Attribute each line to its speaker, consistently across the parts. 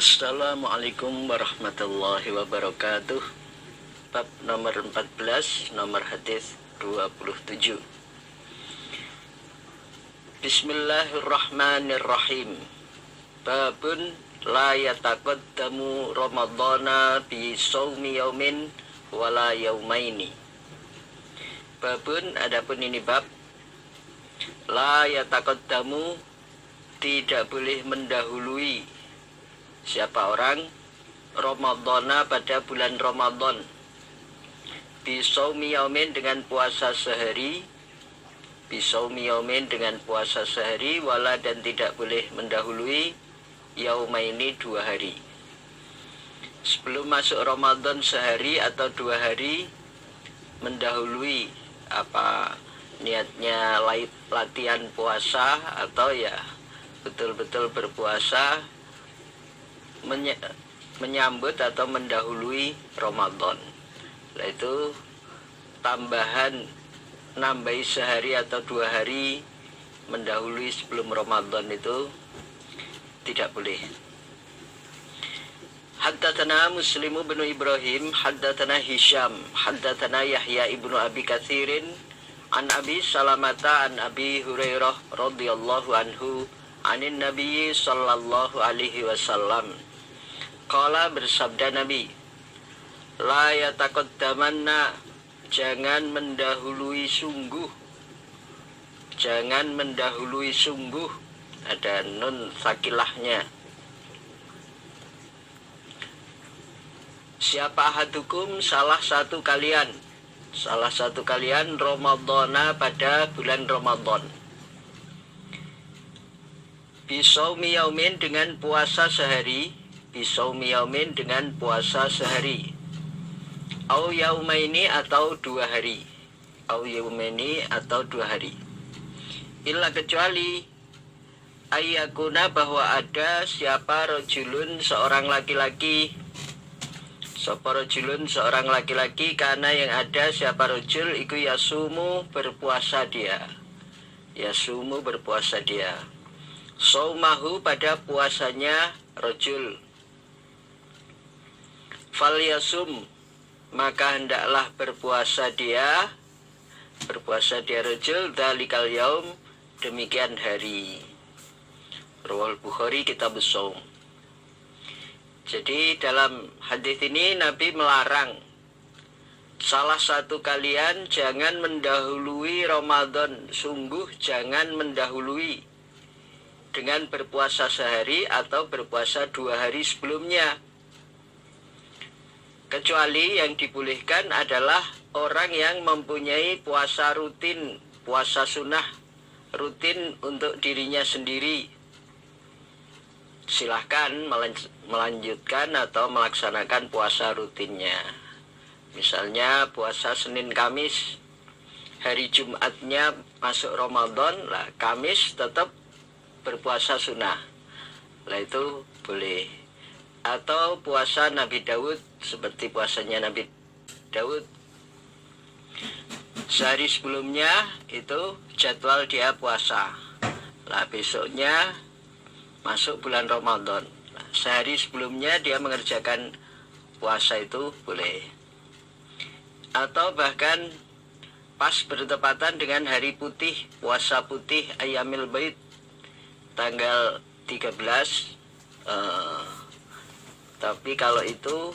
Speaker 1: Assalamualaikum warahmatullahi wabarakatuh. Bab nomor 14, nomor hadis 27. Bismillahirrahmanirrahim. Babun la yataqaddamu ramadhana bi shaumi yaumin wala yaumaini. Babun, adapun ini bab, la yataqaddamu, tidak boleh mendahului siapa orang Ramadhana pada bulan Ramadan bisaumi yaumin dengan puasa sehari, bisaumi yaumin dengan puasa sehari, wala dan tidak boleh mendahului yaumaini 2 hari. Sebelum masuk Ramadan sehari atau 2 hari mendahului apa niatnya latihan puasa atau ya betul-betul berpuasa, menyambut atau mendahului Ramadan. Nah, itu tambahan, nambahi sehari atau 2 hari mendahului sebelum Ramadan itu tidak boleh. Haddatsana Muslim bin Ibrahim, haddatsana Hisham, haddatsana Yahya ibnu Abi Katsirin an Abi Salamata an Abi Hurairah radhiyallahu anhu anin Nabi sallallahu alaihi wasallam. Qala, bersabda Nabi, la yataqaddamanna, jangan mendahului sungguh, jangan mendahului sungguh, ada nun sakilahnya. Siapa hadukum, salah satu kalian Ramadhana pada bulan Ramadan, bisaumi yaumin dengan puasa sehari, bisaumi yaumin dengan puasa sehari, au yaumaini atau 2 hari, au yaumaini atau 2 hari, illa kecuali ayyakuna, bahwa ada siapa rojulun seorang laki-laki, seorang laki-laki, karena yang ada siapa rojul iku yasumu berpuasa dia, yasumu berpuasa dia, saumahu pada puasanya rojul, fal yasum, maka hendaklah berpuasa dia rojul, dalikal yaum, demikian hari. Rawal Bukhari Kitabus Shaum. Jadi dalam hadis ini Nabi melarang salah satu kalian jangan mendahului Ramadan, sungguh jangan mendahului dengan berpuasa sehari atau berpuasa 2 hari sebelumnya. Kecuali yang dibolehkan adalah orang yang mempunyai puasa rutin, puasa sunnah rutin untuk dirinya sendiri. Silahkan melanjutkan atau melaksanakan puasa rutinnya. Misalnya puasa Senin Kamis, hari Jumatnya masuk Ramadan, lah Kamis tetap berpuasa sunnah, lah itu boleh. Atau puasa Nabi Daud, seperti puasanya Nabi Daud, sehari sebelumnya itu jadwal dia puasa, lah besoknya masuk bulan Ramadan, nah, sehari sebelumnya dia mengerjakan puasa, itu boleh. Atau bahkan pas bertepatan dengan hari putih, puasa putih Ayyamil Bait, tanggal 13, tapi kalau itu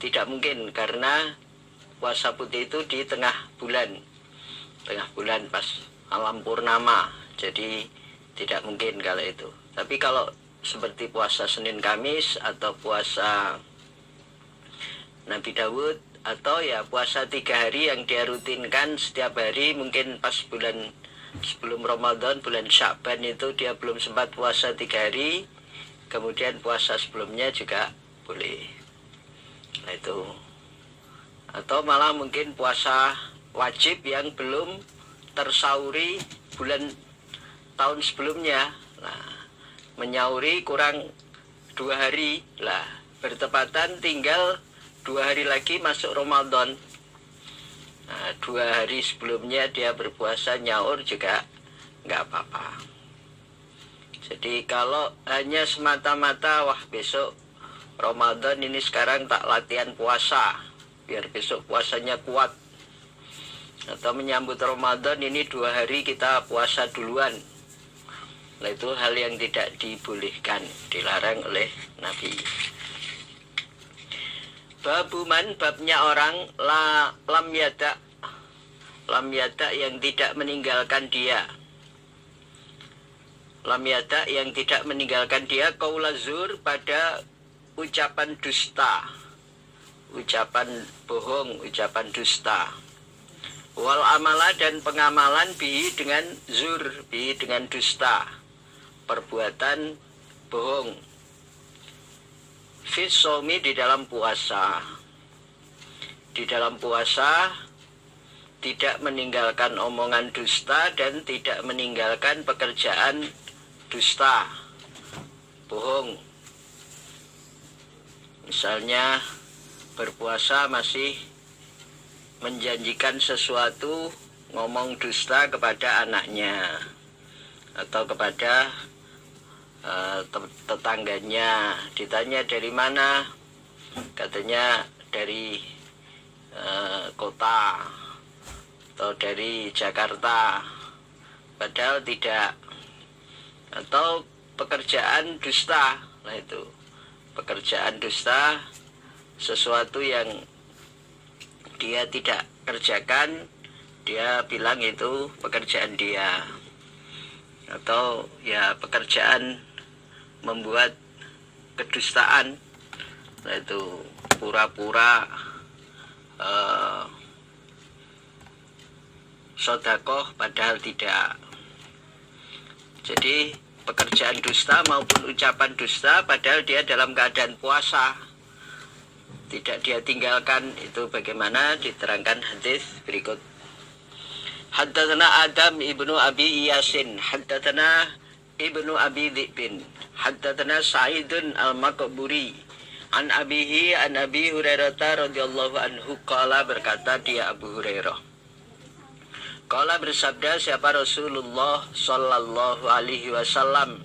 Speaker 1: tidak mungkin, karena puasa putih itu di tengah bulan pas malam purnama, jadi tidak mungkin kalau itu. Tapi kalau seperti puasa Senin Kamis atau puasa Nabi Daud, atau ya puasa 3 hari yang dia rutinkan setiap hari, mungkin pas bulan sebelum Ramadan, bulan Sya'ban itu dia belum sempat puasa 3 hari, kemudian puasa sebelumnya juga boleh. Nah itu. Atau malah mungkin puasa wajib yang belum tersauri bulan tahun sebelumnya, nah, menyauri kurang 2 hari, lah bertepatan tinggal 2 hari lagi masuk Ramadan. Nah, 2 hari sebelumnya dia berpuasa nyaur juga nggak apa-apa. Jadi kalau hanya semata-mata wah besok Ramadan ini sekarang tak latihan puasa biar besok puasanya kuat, atau menyambut Ramadan ini 2 hari kita puasa duluan, nah itu hal yang tidak dibolehkan, dilarang oleh Nabi. Babuman, babnya orang lam yada yang tidak meninggalkan dia, lam yada yang tidak meninggalkan dia qaula zur pada ucapan dusta, ucapan bohong, ucapan dusta, wal amala dan pengamalan bihi dengan zur, bihi dengan dusta, perbuatan bohong, fis shaumi di dalam puasa, di dalam puasa tidak meninggalkan omongan dusta dan tidak meninggalkan pekerjaan dusta, bohong. Misalnya berpuasa masih menjanjikan sesuatu, ngomong dusta kepada anaknya atau kepada tetangganya. Ditanya dari mana, katanya dari kota atau dari Jakarta, padahal tidak. Atau pekerjaan dusta, nah itu pekerjaan dusta, sesuatu yang dia tidak kerjakan, dia bilang itu pekerjaan dia. Atau ya pekerjaan membuat kedustaan, nah itu pura-pura sodakoh padahal tidak. Jadi pekerjaan dusta maupun ucapan dusta padahal dia dalam keadaan puasa, tidak dia tinggalkan, itu bagaimana diterangkan hadis berikut. Haddatsana Adam ibnu Abi Yasin, haddatsana ibnu Abi Dzibin, haddatsana Sa'idun al-Maqburi an abihi an Abi Hurairah radhiyallahu anhu qala, berkata dia Abu Hurairah, qala bersabda siapa Rasulullah sallallahu alaihi wasallam,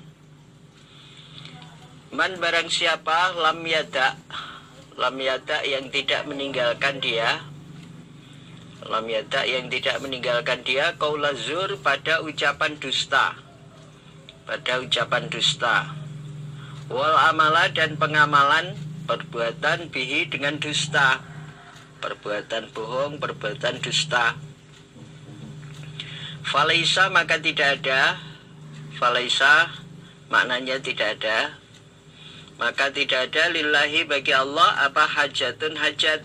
Speaker 1: man barang siapa lam yada yang tidak meninggalkan dia, lam yada yang tidak meninggalkan dia qaula zur pada ucapan dusta, pada ucapan dusta, wal amala dan pengamalan perbuatan bihi dengan dusta, perbuatan bohong, perbuatan dusta, falaisa maka tidak ada, falaisa maknanya tidak ada, maka tidak ada lillahi bagi Allah apa hajatun hajat,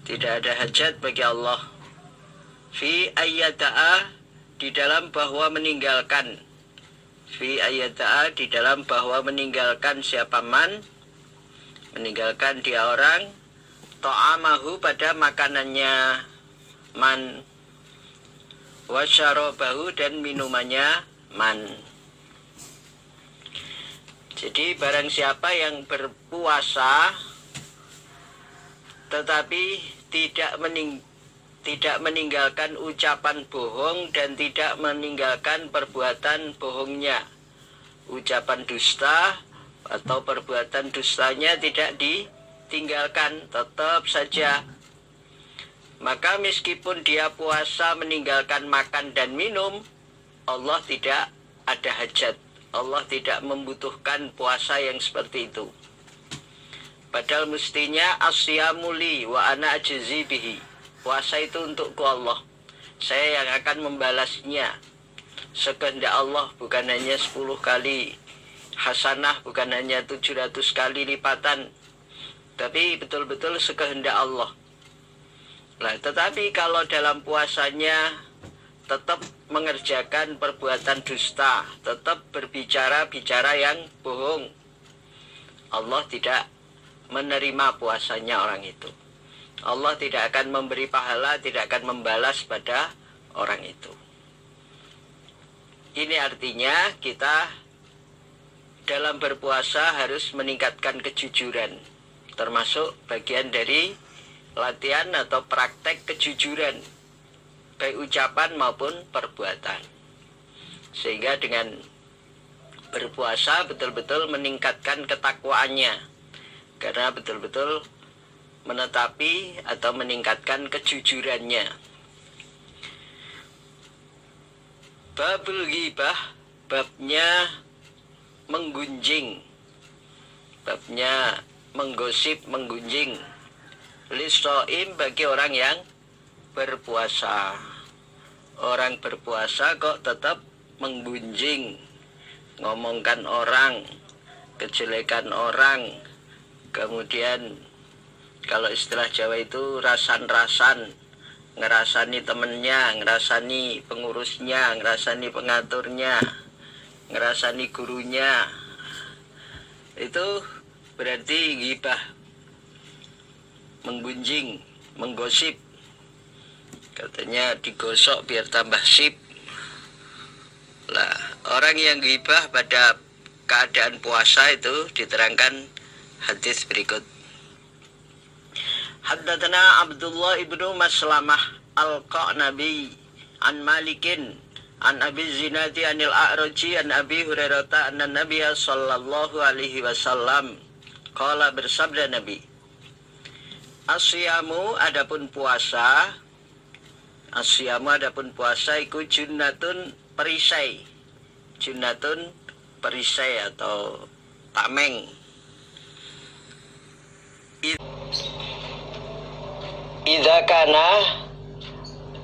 Speaker 1: tidak ada hajat bagi Allah, fi ayyata'a di dalam bahwa meninggalkan, fi ayyata'a di dalam bahwa meninggalkan siapa man, meninggalkan dia orang, ta'amahu pada makanannya man, wasyarabahu dan minumannya man. Jadi barang siapa yang berpuasa tetapi tidak meninggalkan ucapan bohong dan tidak meninggalkan perbuatan bohongnya, ucapan dusta atau perbuatan dustanya tidak ditinggalkan, tetap saja, maka meskipun dia puasa meninggalkan makan dan minum, Allah tidak ada hajat, Allah tidak membutuhkan puasa yang seperti itu. Padahal mestinya asyamuli wa ana ajzi bihi, puasa itu untukku Allah, saya yang akan membalasnya sekehendak Allah, bukan hanya 10 kali hasanah, bukan hanya 700 kali lipatan, tapi betul-betul sekehendak Allah. Nah, tetapi kalau dalam puasanya tetap mengerjakan perbuatan dusta, tetap berbicara yang bohong, Allah tidak menerima puasanya orang itu. Allah tidak akan memberi pahala, tidak akan membalas pada orang itu. Ini artinya kita dalam berpuasa harus meningkatkan kejujuran, termasuk bagian dari latihan atau praktek kejujuran, baik ucapan maupun perbuatan. Sehingga dengan berpuasa betul-betul meningkatkan ketakwaannya, karena betul-betul menetapi atau meningkatkan kejujurannya. Babul ghibah, babnya menggunjing, babnya menggosip, menggunjing. Lisoim, bagi orang yang berpuasa. Orang berpuasa kok tetap menggunjing, ngomongkan orang, kejelekan orang, kemudian kalau istilah Jawa itu rasan-rasan, ngerasani temennya, ngerasani pengurusnya, ngerasani pengaturnya, ngerasani gurunya. Itu berarti ghibah, menggunjing, menggosip. Katanya digosok biar tambah sip. Lah, orang yang ghibah pada keadaan puasa itu diterangkan hadis berikut. Haddatsana Abdullah ibnu Maslamah al-Qanabi an Malikin an Abi Zinadi anil A'raji an Abi Hurairah anna Nabiyya sallallahu alaihi wasallam qala, bersabda Nabi, asyamu, adapun puasa, asyamu, adapun puasa iku junnatun, perisai, junnatun, perisai atau tameng. Idza kana,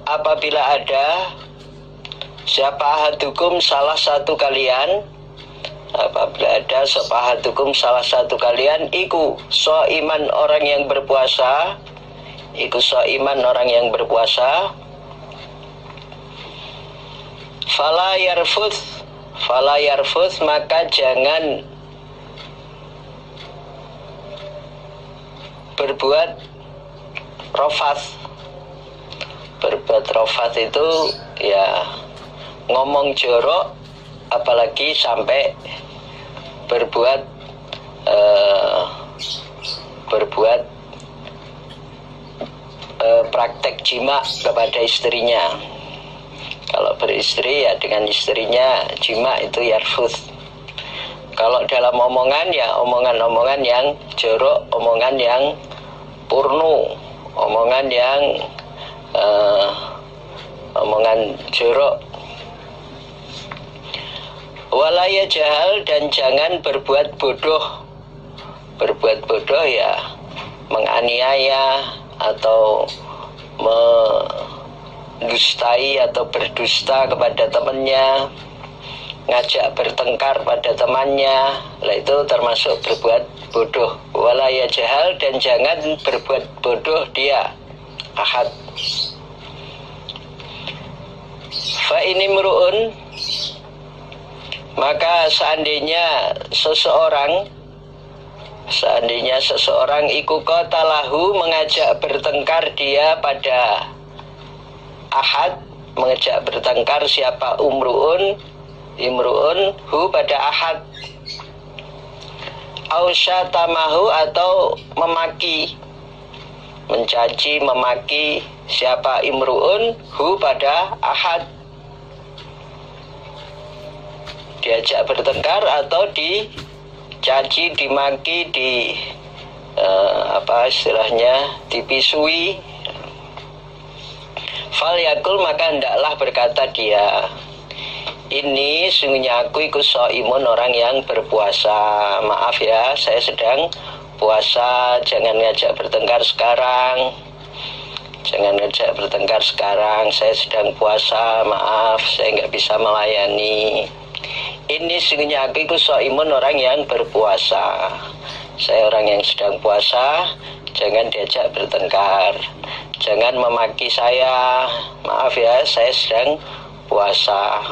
Speaker 1: apabila ada, siapa ahadukum, salah satu kalian, apabila ada sahadukum, salah satu kalian, iku iman, orang yang berpuasa, iku iman, orang yang berpuasa, fala yarfuth, maka jangan berbuat rofath. Berbuat rofath itu ya ngomong jorok, apalagi sampai berbuat praktek jima kepada istrinya. Kalau beristri ya dengan istrinya jima, itu yarfuth. Kalau dalam omongan ya omongan-omongan yang jorok, omongan yang purnu, omongan yang omongan jorok. Walaya jahal, dan jangan berbuat bodoh. Berbuat bodoh ya menganiaya atau mendustai atau berdusta kepada temannya, ngajak bertengkar pada temannya, lah itu termasuk berbuat bodoh. Walaya jahal, dan jangan berbuat bodoh dia, ahad. Fa ini mru'un, maka seandainya seseorang iku qatalahu, mengajak bertengkar dia pada ahad, mengajak bertengkar siapa imru'un hu pada ahad, au syatamahu, atau memaki, mencaci, memaki siapa imru'un hu pada ahad, diajak bertengkar atau dicaci, dimaki, istilahnya dipisui. Fal yakul, maka hendaklah berkata dia, ini sungguhnya aku ikut shaimun, orang yang berpuasa. Maaf ya, saya sedang puasa, jangan ngajak bertengkar sekarang. Jangan ngajak bertengkar sekarang, saya sedang puasa, maaf, saya nggak bisa melayani. Ini sungguhnya aku ikut shaimun, orang yang berpuasa. Saya orang yang sedang puasa, jangan diajak bertengkar. Jangan memaki saya, maaf ya, saya sedang puasa.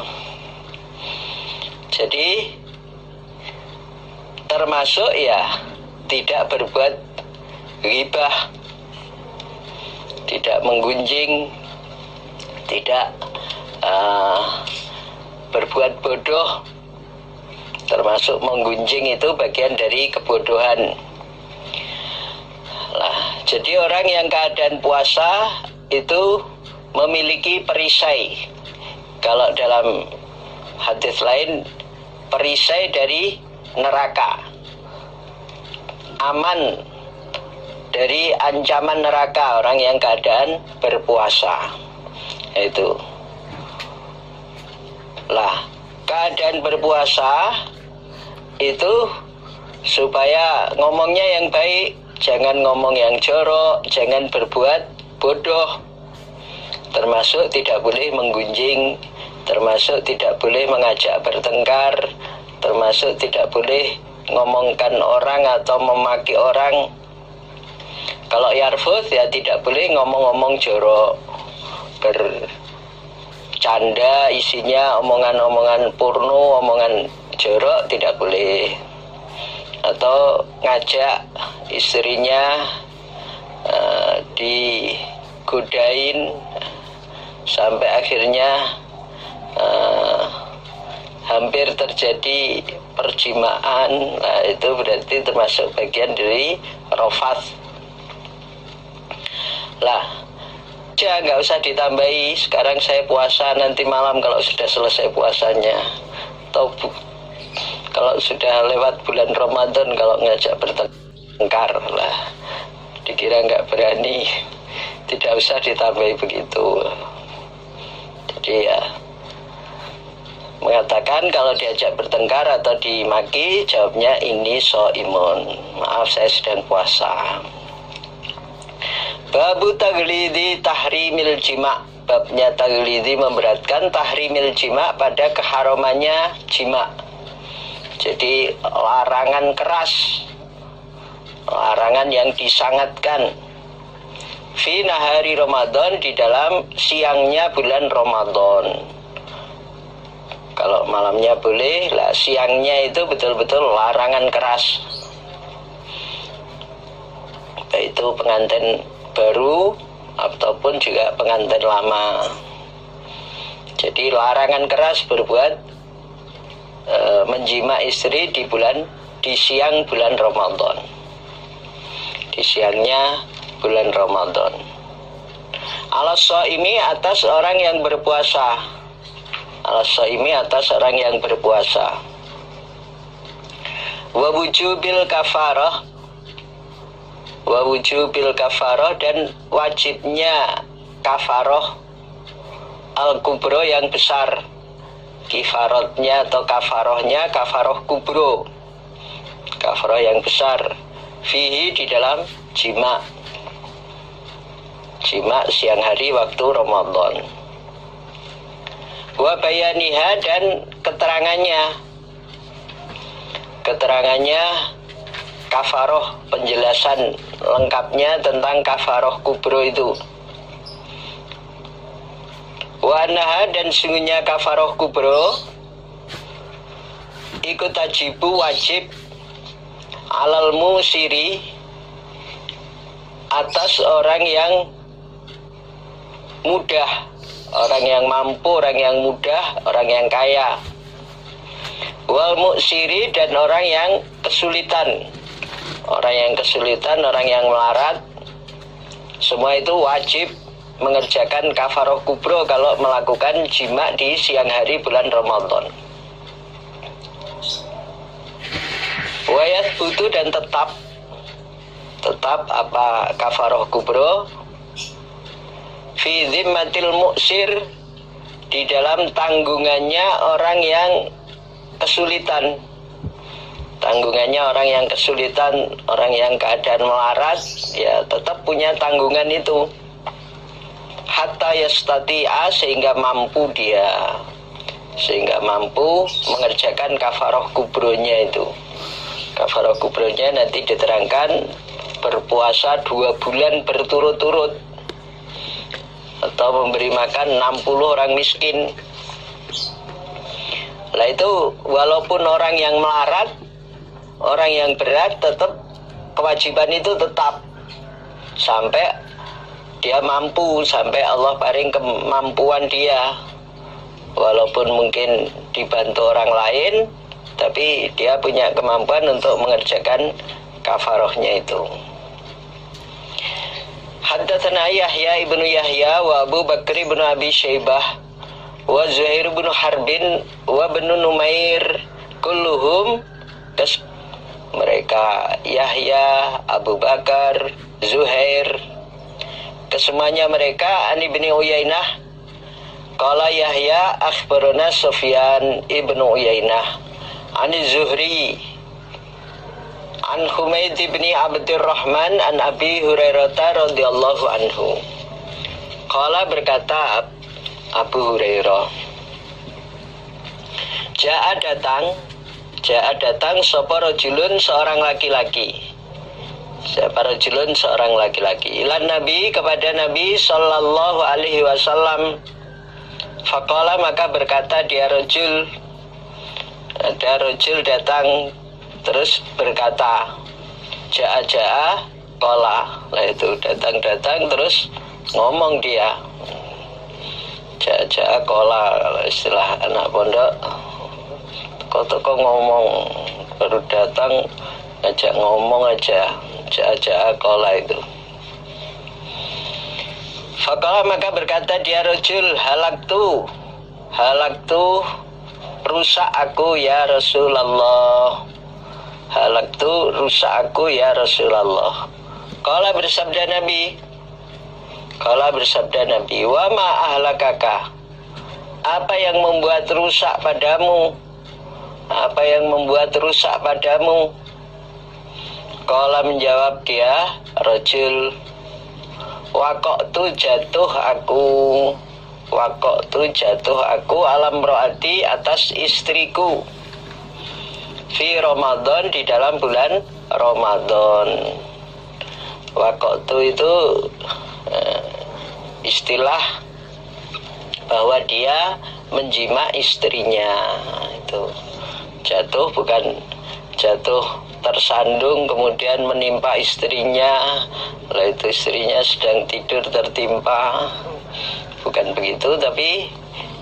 Speaker 1: Jadi termasuk ya tidak berbuat ghibah, tidak menggunjing, tidak berbuat bodoh. Termasuk menggunjing itu bagian dari kebodohan. Lah, jadi orang yang keadaan puasa itu memiliki perisai. Kalau dalam hadis lain perisai dari neraka, aman dari ancaman neraka orang yang keadaan berpuasa. Itu lah, keadaan berpuasa itu supaya ngomongnya yang baik, jangan ngomong yang jorok, jangan berbuat bodoh, termasuk tidak boleh menggunjing, termasuk tidak boleh mengajak bertengkar, termasuk tidak boleh ngomongkan orang atau memaki orang. Kalau yarfud ya tidak boleh ngomong-ngomong jorok, bercanda isinya omongan-omongan porno, omongan jorok tidak boleh. Atau ngajak istrinya digodain sampai akhirnya hampir terjadi perjimaan. Nah, itu berarti termasuk bagian dari rafath. Lah, nggak usah ditambahi. Sekarang saya puasa, nanti malam kalau sudah selesai puasanya, atau kalau sudah lewat bulan Ramadan, kalau ngajak bertengkar lah, dikira nggak berani. Tidak usah ditambahi begitu. Jadi ya, mengatakan kalau diajak bertengkar atau dimaki, jawabnya ini imun, maaf saya sedang puasa. Babu taglidi tahrimil jima'. Babnya taglidi memberatkan tahrimil jima' pada keharamannya jima'. Jadi larangan keras, larangan yang disangatkan. Fi nahari Ramadan, di dalam siangnya bulan Ramadan. Kalau malamnya boleh, lah siangnya itu betul-betul larangan keras. Itu pengantin baru ataupun juga pengantin lama. Jadi larangan keras berbuat menjima istri di siang bulan Ramadan, di siangnya bulan Ramadan. Al-shaimi atas orang yang berpuasa, al-shaimi atas orang yang berpuasa. Wa wujubil kafarah, wa wujubil kafarah, dan wajibnya kafarah al-kubro yang besar. Kifarotnya atau kafarohnya kafaroh kubro, kafaroh yang besar. Fihi, di dalam jima', jima' siang hari waktu Ramadan. Wa bayaniha, dan keterangannya, keterangannya kafaroh, penjelasan lengkapnya tentang kafaroh kubro itu. Wa annaha, dan sungguhnya kafaroh kubro ikut tajibu, wajib alal musiri, atas orang yang mudah, orang yang mampu, orang yang mudah, orang yang kaya. Wal mu'siri, dan orang yang kesulitan, orang yang kesulitan, orang yang melarat. Semua itu wajib mengerjakan kafaroh kubro kalau melakukan jima' di siang hari bulan Ramadan. Wayat butuh, dan tetap apa kafaroh kubro? Fi zimmatil mu'sir, di dalam tanggungannya orang yang kesulitan. Tanggungannya orang yang kesulitan, orang yang keadaan melarat, ya tetap punya tanggungan itu. Hatta yastati'a, sehingga mampu dia, sehingga mampu mengerjakan kafaroh kubronya itu. Kafaroh kubronya nanti diterangkan berpuasa 2 bulan berturut-turut, atau memberi makan 60 orang miskin. Lah itu walaupun orang yang melarat, orang yang berat, tetap kewajiban itu tetap sampai dia mampu, sampai Allah paling kemampuan dia. Walaupun mungkin dibantu orang lain, tapi dia punya kemampuan untuk mengerjakan kafarohnya itu. Haddatsana Yahya ibnu Yahya wa Abu Bakr ibnu Abi Syaibah wa Zuhair ibnu Harbin wa ibnu Numair kulluhum mereka Yahya, Abu Bakar, Zuhair, kesemuanya mereka an ibni Uyainah. Qala Yahya akhbarana Sufyan ibnu Uyainah an Zuhri an Humaid ibni Abdurrahman an Abi Hurairah radhiyallahu anhu. Qala berkata Abu Hurairah, Ja'a datang sapa rajulun seorang laki-laki. Siapa rajulun seorang laki-laki ilan Nabi kepada Nabi sallallahu alaihi wasallam. Faqala maka berkata dia rajul, ada rajul datang terus berkata, Ja'a qala, lah itu datang terus ngomong dia. Ja'a qala, istilah anak pondok teko ngomong, baru datang ngajak ngomong aja. Ja'a qala itu. Faqala maka berkata dia rajul, halaktu rusak aku ya Rasulullah. Halaktu rusak aku ya Rasulullah. Qala bersabda Nabi, wa ma ahlakaka, apa yang membuat rusak padamu? Apa yang membuat rusak padamu? Qala menjawab dia rajul, Waqtu jatuh aku alam ro'ati atas istriku fi Ramadan di dalam bulan Ramadan. Waqtu itu istilah bahwa dia menjima istrinya. Itu jatuh, bukan jatuh tersandung kemudian menimpa istrinya, lah itu istrinya sedang tidur tertimpa, bukan begitu, tapi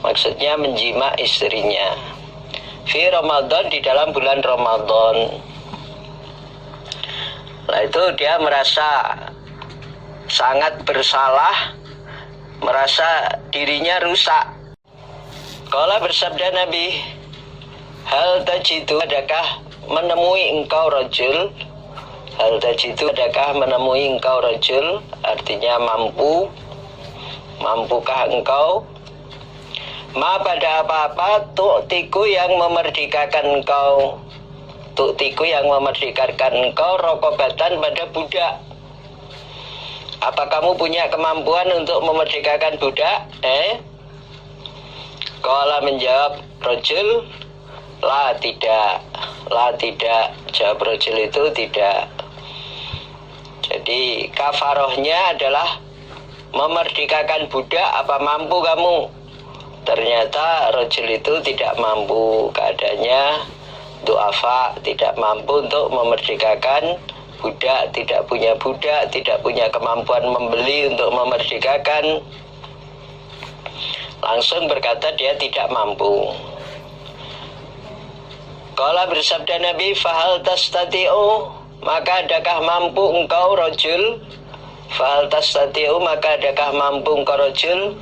Speaker 1: maksudnya menjima istrinya fi Ramadan di dalam bulan Ramadan. Lah itu dia merasa sangat bersalah, merasa dirinya rusak. Qala bersabda Nabi, hal tajidu, adakah menemui engkau rajul? Hal tajidu, adakah menemui engkau rajul? Artinya mampukah engkau? Ma pada apa-apa tu'tiku yang memerdekakan engkau, tu'tiku yang memerdekakan engkau rokobatan pada budak. Apa kamu punya kemampuan untuk memerdekakan budak? Qala menjawab rajul, la tidak. Jawab rajul itu tidak. Jadi kafarohnya adalah memerdekakan budak. Apa mampu kamu? Ternyata rajul itu tidak mampu, keadaannya du'afa, tidak mampu untuk memerdekakan budak, tidak punya kemampuan membeli untuk memerdekakan. Langsung berkata dia tidak mampu. Qala bersabda Nabi, fahal tastati'u, maka adakah mampu engkau rajul? Fahal tastati'u, maka adakah mampu engkau rajul?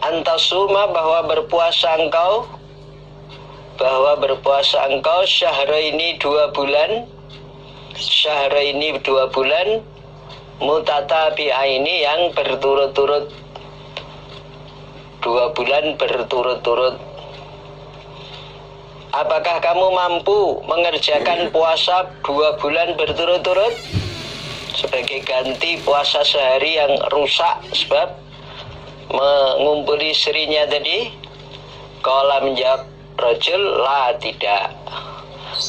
Speaker 1: Antasuma, bahwa berpuasa engkau syahraini 2 bulan, syahraini 2 bulan, mutatabi'aini yang berturut-turut, 2 bulan berturut-turut. Apakah kamu mampu mengerjakan puasa 2 bulan berturut-turut sebagai ganti puasa sehari yang rusak sebab mengumpuli istrinya tadi? Qala menjawab rajul, la tidak.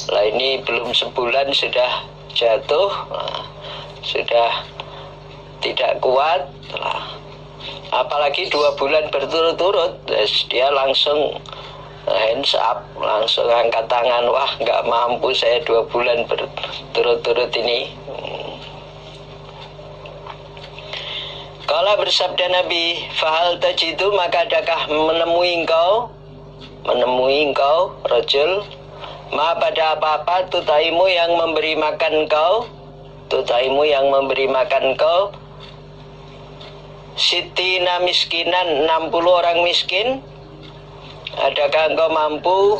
Speaker 1: Lah ini belum sebulan sudah jatuh, sudah tidak kuat lah. Apalagi 2 bulan berturut-turut, dia langsung hands up, langsung angkat tangan. Wah, nggak mampu saya 2 bulan berturut-turut ini. Kala bersabda Nabi, fahal tajidu, maka adakah menemui engkau rajul, ma pada apa-apa tutaimu yang memberi makan engkau, sitina miskinan, 60 orang miskin. Adakah engkau mampu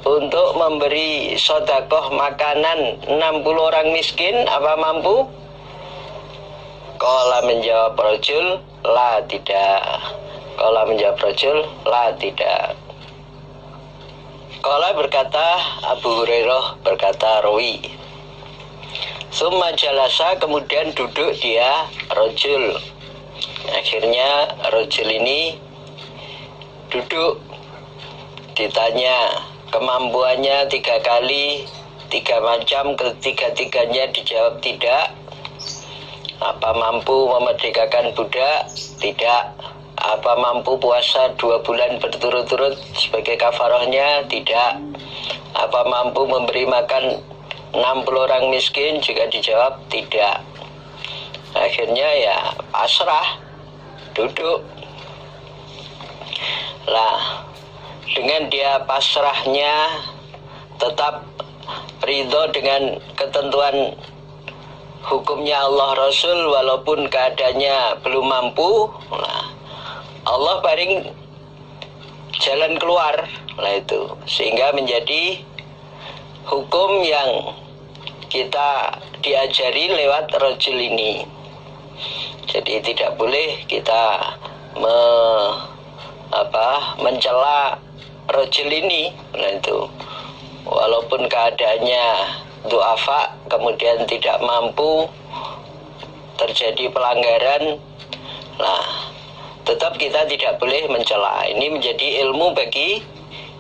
Speaker 1: untuk memberi sodakoh makanan 60 orang miskin, apa mampu? Qala menjawab rajul, la tidak. Qala menjawab rajul, la tidak. Qala berkata Abu Hurairah, berkata rawi, summa jalasa, kemudian duduk dia rajul. Akhirnya rajul ini duduk, ditanya kemampuannya 3 kali 3 macam, ketiga-tiganya dijawab tidak. Apa mampu memerdekakan budak? Tidak. Apa mampu puasa 2 bulan berturut-turut sebagai kafarahnya? Tidak. Apa mampu memberi makan 60 orang miskin? Juga dijawab tidak. Akhirnya ya pasrah, duduk. Lah, dengan dia pasrahnya tetap ridho dengan ketentuan hukumnya Allah Rasul walaupun keadaannya belum mampu, nah, Allah paling jalan keluar lah itu, sehingga menjadi hukum yang kita diajari lewat rajul ini. Jadi tidak boleh kita mencela rajul ini, nah itu, walaupun keadaannya du'afa, kemudian tidak mampu, terjadi pelanggaran, nah tetap kita tidak boleh mencela. Ini menjadi ilmu bagi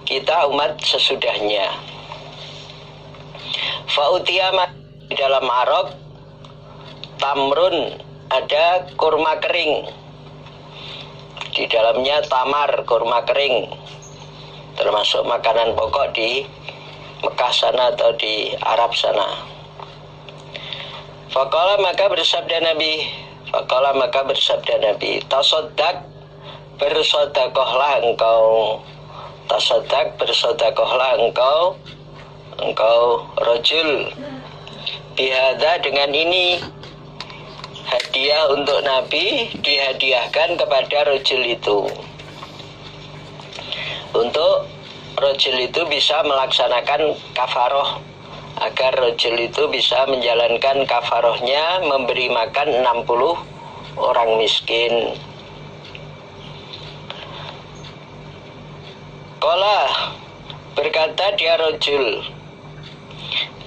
Speaker 1: kita umat sesudahnya. Fa'utiyama, di dalam arok tamrun, ada kurma kering, di dalamnya tamar, kurma kering, termasuk makanan pokok di Mekah sana atau di Arab sana. Faqala, maka bersabda Nabi, tasodak, bersodakohlah engkau. Tasodak, bersodakohlah engkau rajul, bihada, dengan ini. Hadiah untuk Nabi dihadiahkan kepada rajul itu, untuk rajul itu bisa melaksanakan kafaroh, agar rajul itu bisa menjalankan kafarohnya, memberi makan 60 orang miskin. Qala, berkata dia rajul,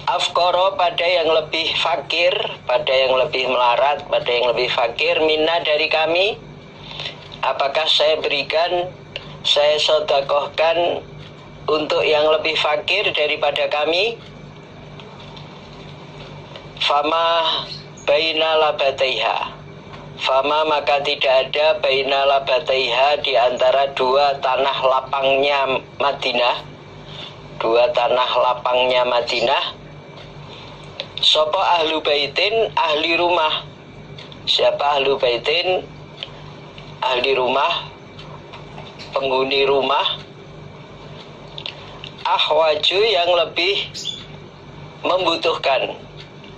Speaker 1: afkoro, pada yang lebih fakir, pada yang lebih melarat, pada yang lebih fakir, minna, dari kami. Apakah saya berikan, saya sodakohkan untuk yang lebih fakir daripada kami? Fama baina labataiha, fama, maka tidak ada baina labataiha, di antara 2 tanah lapangnya Madinah, 2 tanah lapangnya Madinah, sopo ahlu baitin, ahli rumah. Siapa ahlu baitin? Ahli rumah, penghuni rumah. Ahwaju, yang lebih membutuhkan.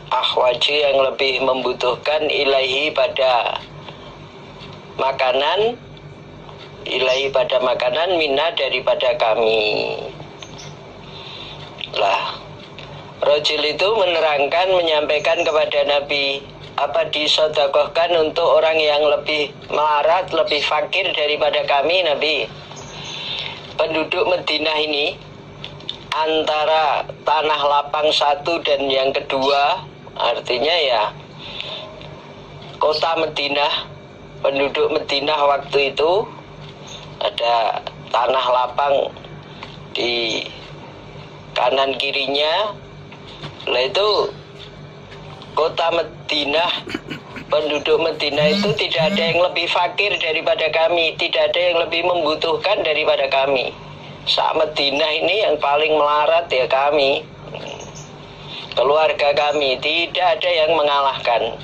Speaker 1: Ahwaju, yang lebih membutuhkan, ilaihi, pada makanan, ilaihi, pada makanan, minna, daripada kami. Lah, rajul itu menerangkan, menyampaikan kepada Nabi, apa disodakohkan untuk orang yang lebih melarat, lebih fakir daripada kami, Nabi? Penduduk Madinah ini, antara tanah lapang satu dan yang kedua, artinya ya kota Madinah, penduduk Madinah waktu itu ada tanah lapang di kanan kirinya. Lah itu kota Madinah, penduduk Madinah itu tidak ada yang lebih fakir daripada kami, tidak ada yang lebih membutuhkan daripada kami. Sak Madinah ini yang paling melarat ya kami, keluarga kami, tidak ada yang mengalahkan.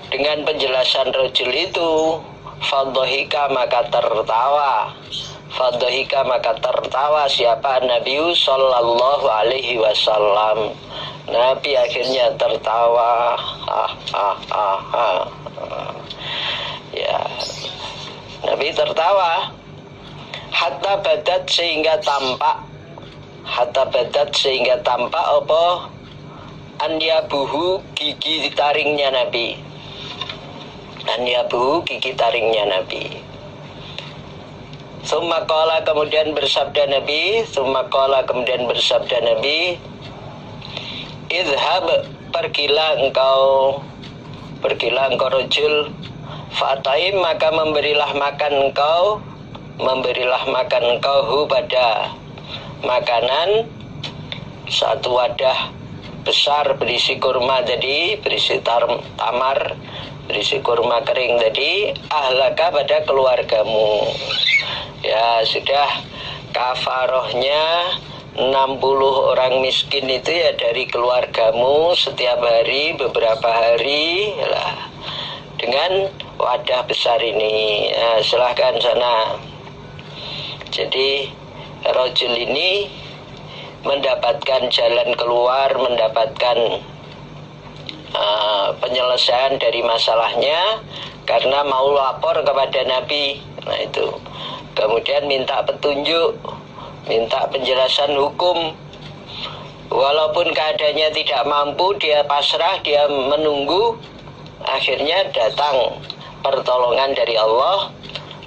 Speaker 1: Dengan penjelasan rajul itu, fadhahika, maka tertawa. Fadhahika, maka tertawa siapa? Nabi sallallahu alaihi wasallam. Nabi akhirnya tertawa. Ya, Nabi tertawa. hatta badat sehingga tampak apa anyabuhu gigi taringnya Nabi. Anyabuhu gigi taringnya Nabi. Summa qala kemudian bersabda Nabi, idhab pergilah engkau rajul, fa'taim maka memberilah makan engkau hu pada makanan satu wadah besar berisi kurma tadi, berisi tamar, berisi kurma kering tadi, ahlaka pada keluargamu. Ya sudah, kafarohnya 60 orang miskin itu ya dari keluargamu setiap hari beberapa hari lah, dengan wadah besar ini. Nah, silahkan sana. Jadi rajul ini mendapatkan jalan keluar, mendapatkan penyelesaian dari masalahnya karena mau lapor kepada Nabi. Nah itu, kemudian minta petunjuk, minta penjelasan hukum. Walaupun keadaannya tidak mampu, dia pasrah, dia menunggu. Akhirnya datang pertolongan dari Allah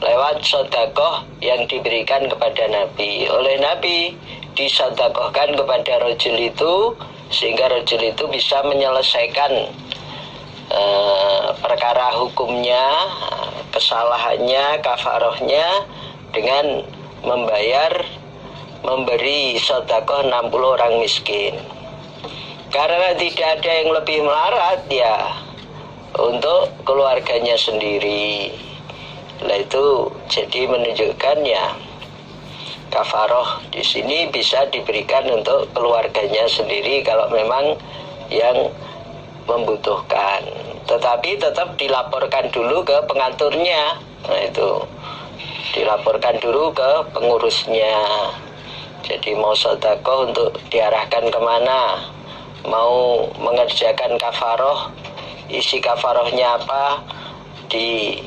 Speaker 1: lewat sedekah yang diberikan kepada Nabi. Oleh Nabi disedekahkan kepada rajul itu, sehingga rajul itu bisa menyelesaikan perkara hukumnya, kesalahannya, kafarohnya dengan memberi sedekah 60 orang miskin. Karena tidak ada yang lebih melarat ya untuk keluarganya sendiri. Nah itu jadi menunjukkan ya kafaroh di sini bisa diberikan untuk keluarganya sendiri kalau memang yang membutuhkan. Tetapi tetap dilaporkan dulu ke pengaturnya. Nah itu dilaporkan dulu ke pengurusnya. Jadi mau sedekah untuk diarahkan kemana, mau mengerjakan kafaroh, isi kafarohnya apa, diberikan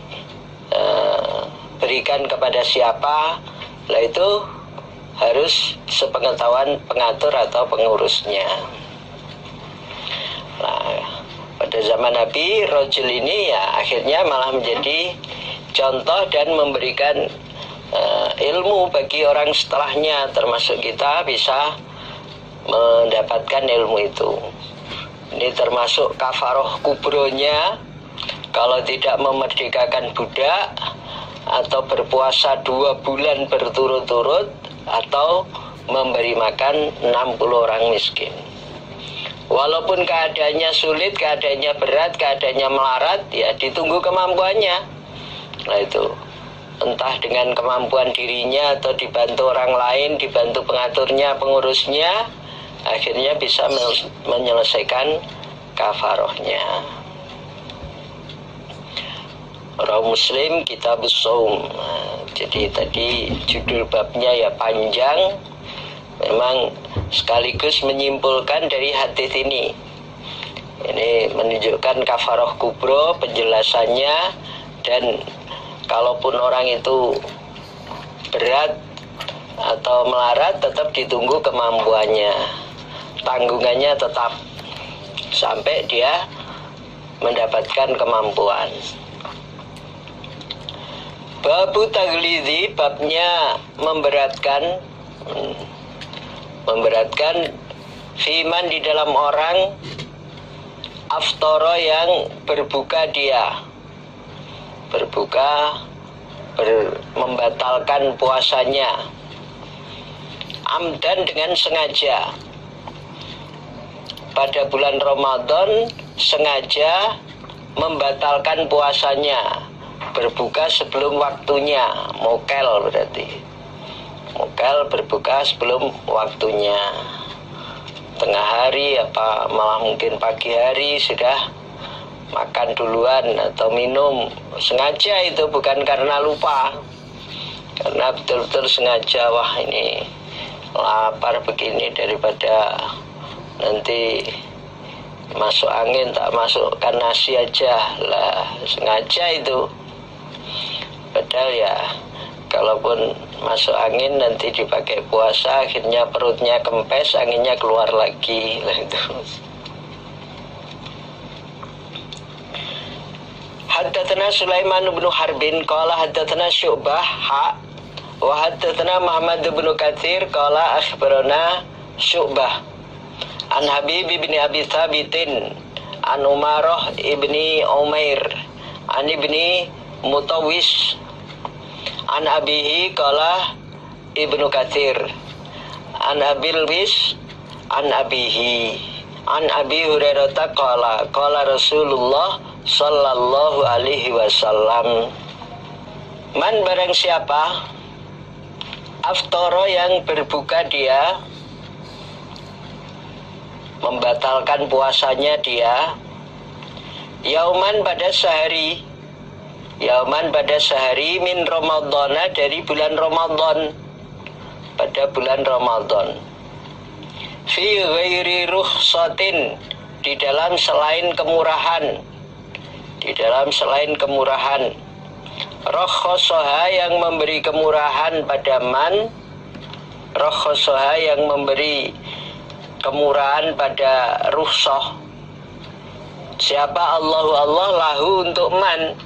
Speaker 1: kepada siapa, lah itu harus sepengetahuan pengatur atau pengurusnya. Nah, pada zaman Nabi, rajul ini ya akhirnya malah menjadi contoh dan memberikan ilmu bagi orang setelahnya, termasuk kita bisa mendapatkan ilmu itu. Ini termasuk kafaroh kubronya, kalau tidak memerdekakan budak atau berpuasa 2 bulan berturut-turut atau memberi makan 60 orang miskin. Walaupun keadaannya sulit, keadaannya berat, keadaannya melarat, ya ditunggu kemampuannya. Nah itu, entah dengan kemampuan dirinya atau dibantu orang lain, dibantu pengaturnya, pengurusnya, akhirnya bisa menyelesaikan kafarohnya. Rawi Muslim Kitabus Shaum. Jadi tadi judul babnya ya panjang, memang sekaligus menyimpulkan dari hadis ini. Ini menunjukkan kafaroh kubro, penjelasannya, dan kalaupun orang itu berat atau melarat tetap ditunggu kemampuannya, tanggungannya tetap sampai dia mendapatkan kemampuan. Babu taglidhi, babnya memberatkan fiman di dalam orang aftoro yang berbuka dia, membatalkan puasanya amdan dengan sengaja. Pada bulan Ramadan sengaja membatalkan puasanya, berbuka sebelum waktunya, mokel berarti. Mokel berbuka sebelum waktunya. Tengah hari apa malah mungkin pagi hari sudah makan duluan atau minum. Sengaja itu, bukan karena lupa. Karena betul-betul sengaja, wah ini lapar begini daripada nanti masuk angin, tak masukkan nasi aja lah, sengaja itu. Padahal ya kalaupun masuk angin nanti dipakai puasa, akhirnya perutnya kempes, anginnya keluar lagi lah itu. Haddatsana Sulaiman bin Harbin qala haddatsana Syu'bah wa haddatsana Muhammad bin Katsir qala akhbarana Syu'bah an Habib bin Abi Tsabitin an Umarah ibni Umair an ibni Mutawis an abihi qala Ibnu Katsir an Abil Wis an abihi an Abi Hurairah qala Rasulullah sallallahu alaihi wasallam, man barang siapa aftara yang berbuka dia, membatalkan puasanya dia, yauman pada sehari, yauman pada sehari min Ramadhana dari bulan Ramadan, pada bulan Ramadan, fi ghairi rukhsatin di dalam selain kemurahan, di dalam selain kemurahan, rakhasaha yang memberi kemurahan pada man, rakhasaha yang memberi kemurahan pada rukhsah, siapa Allah lahu untuk man,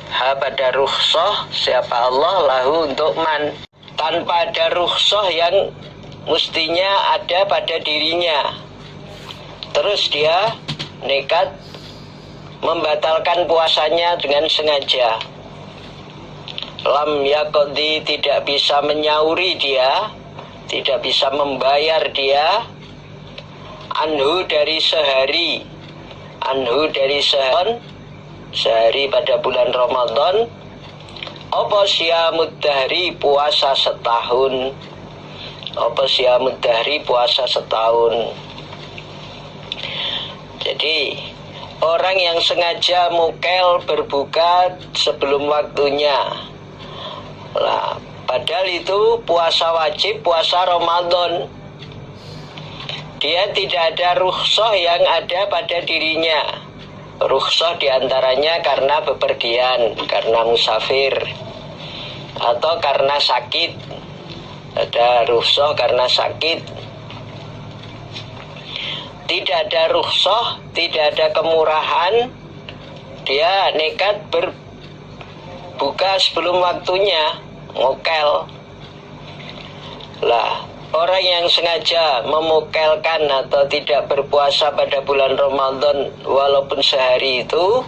Speaker 1: ha pada rukhsah, siapa Allah lahu untuk man, tanpa ada rukhsah yang mestinya ada pada dirinya, terus dia nekat membatalkan puasanya dengan sengaja. Lam yaqdi, tidak bisa menyauri dia, tidak bisa membayar dia, anhu dari sehari, anhu dari sehari pada bulan Ramadan, apa siyamud dahri puasa setahun, apa siyamud dahri puasa setahun. Jadi orang yang sengaja mukel berbuka sebelum waktunya, lah, padahal itu puasa wajib, puasa Ramadan, dia tidak ada rukhsah yang ada pada dirinya. Rukhsah diantaranya karena bepergian, karena musafir, atau karena sakit. Ada rukhsah karena sakit. Tidak ada rukhsah, tidak ada kemurahan, dia nekat berbuka sebelum waktunya, ngokel. Lah, orang yang sengaja memukelkan atau tidak berpuasa pada bulan Ramadan walaupun sehari itu,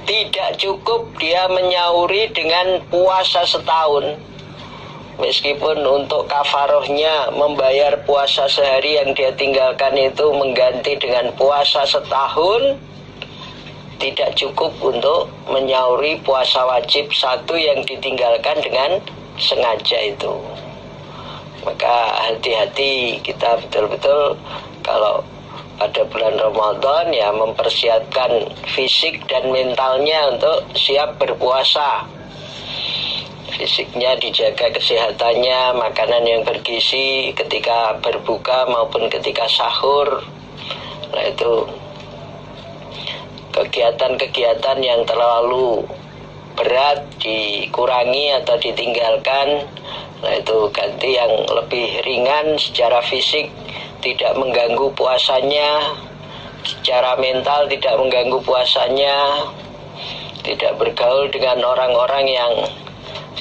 Speaker 1: tidak cukup dia menyauri dengan puasa setahun. Meskipun untuk kafarohnya membayar puasa sehari yang dia tinggalkan itu mengganti dengan puasa setahun, tidak cukup untuk menyauri puasa wajib satu yang ditinggalkan dengan sengaja itu. Maka hati-hati kita betul-betul kalau pada bulan Ramadan ya mempersiapkan fisik dan mentalnya untuk siap berpuasa. Fisiknya dijaga, kesehatannya, makanan yang bergizi ketika berbuka maupun ketika sahur. Nah itu kegiatan-kegiatan yang terlalu berat dikurangi atau ditinggalkan. Nah itu ganti yang lebih ringan secara fisik, tidak mengganggu puasanya, secara mental tidak mengganggu puasanya, tidak bergaul dengan orang-orang yang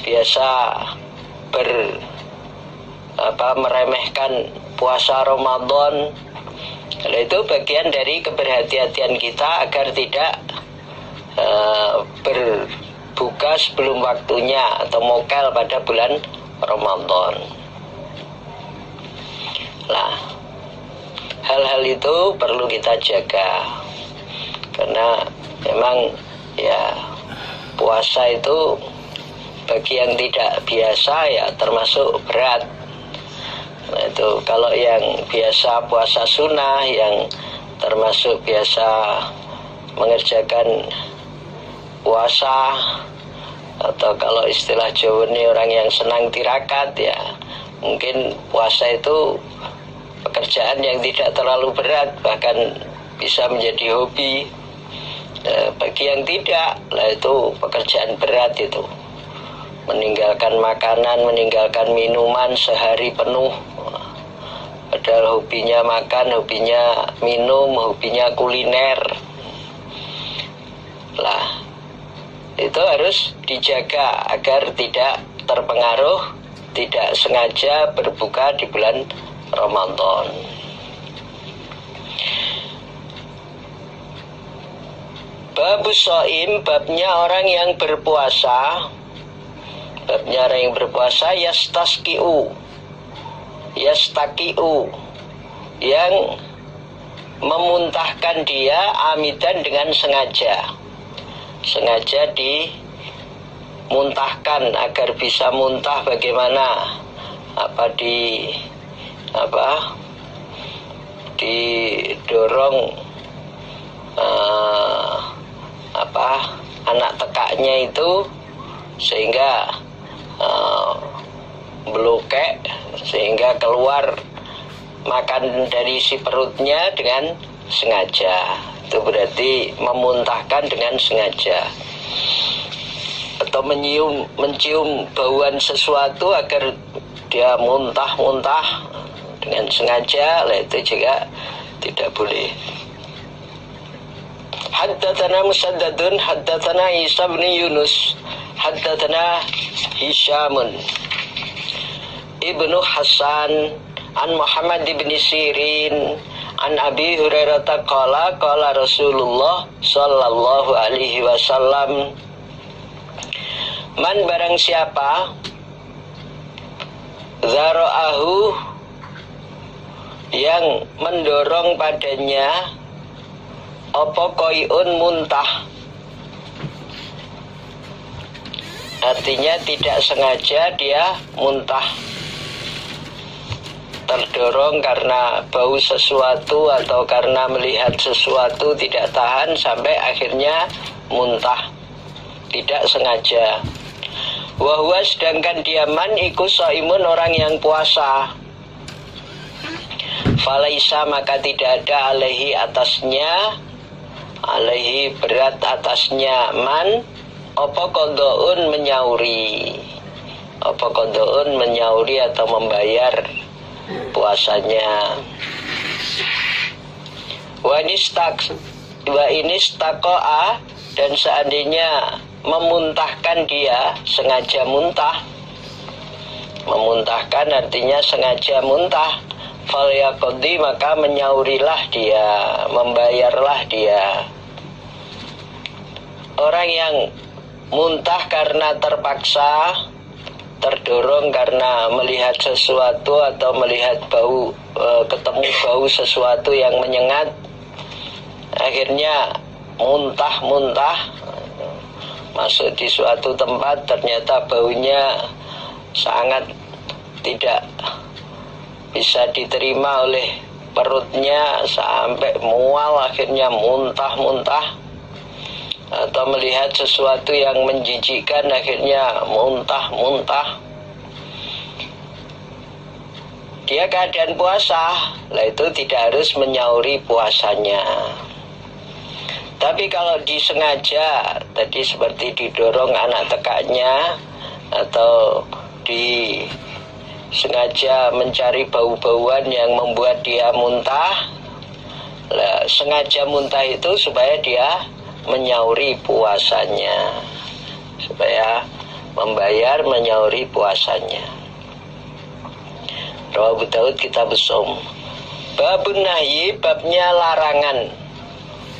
Speaker 1: biasa meremehkan puasa Ramadan. Nah, itu bagian dari keberhati-hatian kita agar tidak berbuka sebelum waktunya atau mokel pada bulan Ramadan. Nah, hal-hal itu perlu kita jaga karena memang ya puasa itu bagi yang tidak biasa ya termasuk berat. Nah itu kalau yang biasa puasa sunnah, yang termasuk biasa mengerjakan puasa, atau kalau istilah Jawa ini orang yang senang tirakat ya, mungkin puasa itu pekerjaan yang tidak terlalu berat, bahkan bisa menjadi hobi. Bagi yang tidak, lah itu pekerjaan berat itu. Meninggalkan makanan, meninggalkan minuman sehari penuh. Padahal hobinya makan, hobinya minum, hobinya kuliner. Lah, itu harus dijaga agar tidak terpengaruh, tidak sengaja berbuka di bulan Ramadan. Babus shaim, babnya orang yang berpuasa. Babnya orang yang berpuasa, yastaskiu, yang memuntahkan dia amidan dengan sengaja. Sengaja dimuntahkan agar bisa muntah bagaimana? Didorong anak tekaknya itu sehingga blokek, sehingga keluar makan dari si perutnya dengan sengaja. Itu berarti memuntahkan dengan sengaja. Atau mencium bauan sesuatu agar dia muntah-muntah dengan sengaja, itu juga tidak boleh. Haddatsana Musaddadun, haddatsana Isa bin Yunus, haddatsana Hisyamun Ibnu Hasan an Muhammad bin Sirin an Abi Hurairah qala qala Rasulullah sallallahu alaihi wasallam, man barang siapa zara'ahu yang mendorong padanya apa koiun muntah, artinya tidak sengaja dia muntah, terdorong karena bau sesuatu atau karena melihat sesuatu tidak tahan sampai akhirnya muntah, tidak sengaja. Wahwa sedangkan diaman iku shaimun orang yang puasa. Falaisa maka tidak ada alaihi atasnya, alaihi berat atasnya, man apa qada'un menyauri, apa qada'un menyauri atau membayar puasanya. Wa inistaqa'a dan seandainya memuntahkan dia, sengaja muntah, memuntahkan artinya sengaja muntah, fal yaqdi maka menyaurilah dia, membayarlah dia. Orang yang muntah karena terpaksa, terdorong karena melihat sesuatu atau melihat bau, ketemu bau sesuatu yang menyengat, akhirnya muntah-muntah, masuk di suatu tempat ternyata baunya sangat tidak bisa diterima oleh perutnya sampai mual, akhirnya muntah-muntah, atau melihat sesuatu yang menjijikkan akhirnya muntah-muntah, dia keadaan puasa, itu tidak harus menyauri puasanya. Tapi kalau disengaja, tadi seperti didorong anak tekaknya atau disengaja mencari bau-bauan yang membuat dia muntah, sengaja muntah itu supaya dia menyauri puasanya, supaya membayar menyauri puasanya. Rawahu Abu Daud kitab Shaum. Babun nahyi, babnya larangan.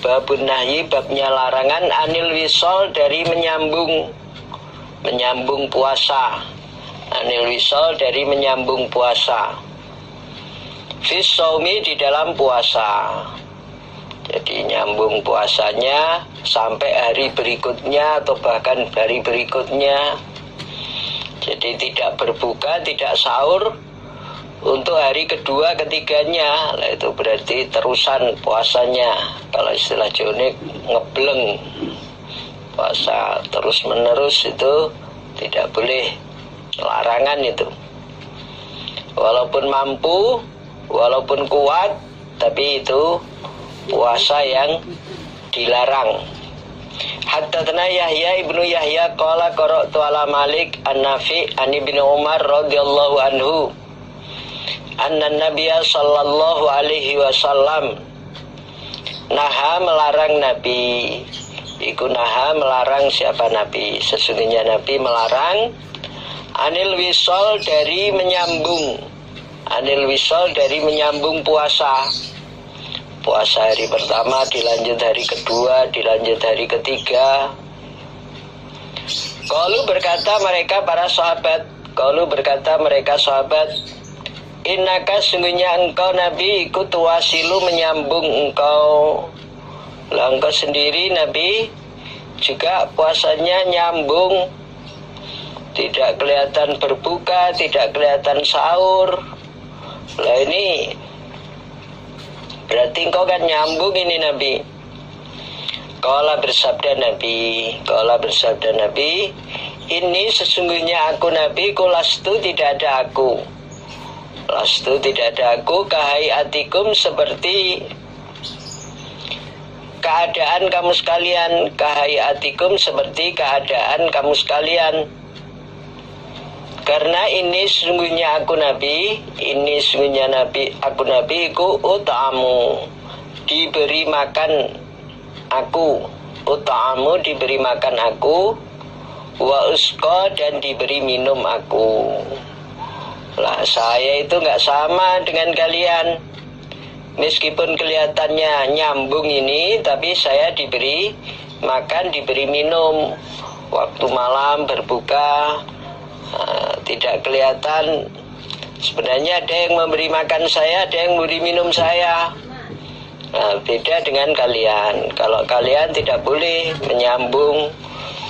Speaker 1: Babun nahyi, babnya larangan anil wisol, dari menyambung puasa. Anil wisol, dari menyambung puasa. Fis shaumi, di dalam puasa. Jadi nyambung puasanya sampai hari berikutnya atau bahkan hari berikutnya. Jadi tidak berbuka, tidak sahur untuk hari kedua, ketiganya. Itu berarti terusan puasanya. Kalau istilah Jonik, ngebleng. Puasa terus menerus itu tidak boleh. Larangan itu. Walaupun mampu, walaupun kuat, tapi itu puasa yang dilarang. Haddatsana Yahya ibnu Yahya qala qara'tu ala Malik an-Nafi' an Ibnu Umar radhiyallahu anhu anna Nabiyya sallallahu alaihi wasallam naha melarang Nabi. Iku naha melarang siapa Nabi? Sesungguhnya Nabi melarang anil wisol dari menyambung. Anil wisol dari menyambung puasa. Puasa hari pertama dilanjut hari kedua, dilanjut hari ketiga. Qalu berkata mereka para sahabat, qalu berkata mereka sahabat, innaka sungguhnya engkau Nabi ikut wasilu menyambung engkau. Lah engkau sendiri Nabi juga puasanya nyambung, tidak kelihatan berbuka, tidak kelihatan sahur. Lah ini berarti engkau kan nyambung ini Nabi. Qala bersabda Nabi, ini sesungguhnya aku Nabi, kulastu tidak ada aku. Lastu tidak ada aku, kahayatikum seperti keadaan kamu sekalian, kahayatikum seperti keadaan kamu sekalian. Karena ini sesungguhnya aku Nabi, aku Nabi iku ut'amu, diberi makan aku, ut'amu diberi makan aku, wa usqa dan diberi minum aku. Lah saya itu nggak sama dengan kalian. Meskipun kelihatannya nyambung ini, tapi saya diberi makan, diberi minum. Waktu malam berbuka, tidak kelihatan. Sebenarnya ada yang memberi makan saya, ada yang memberi minum saya. Beda dengan kalian. Kalau kalian tidak boleh menyambung,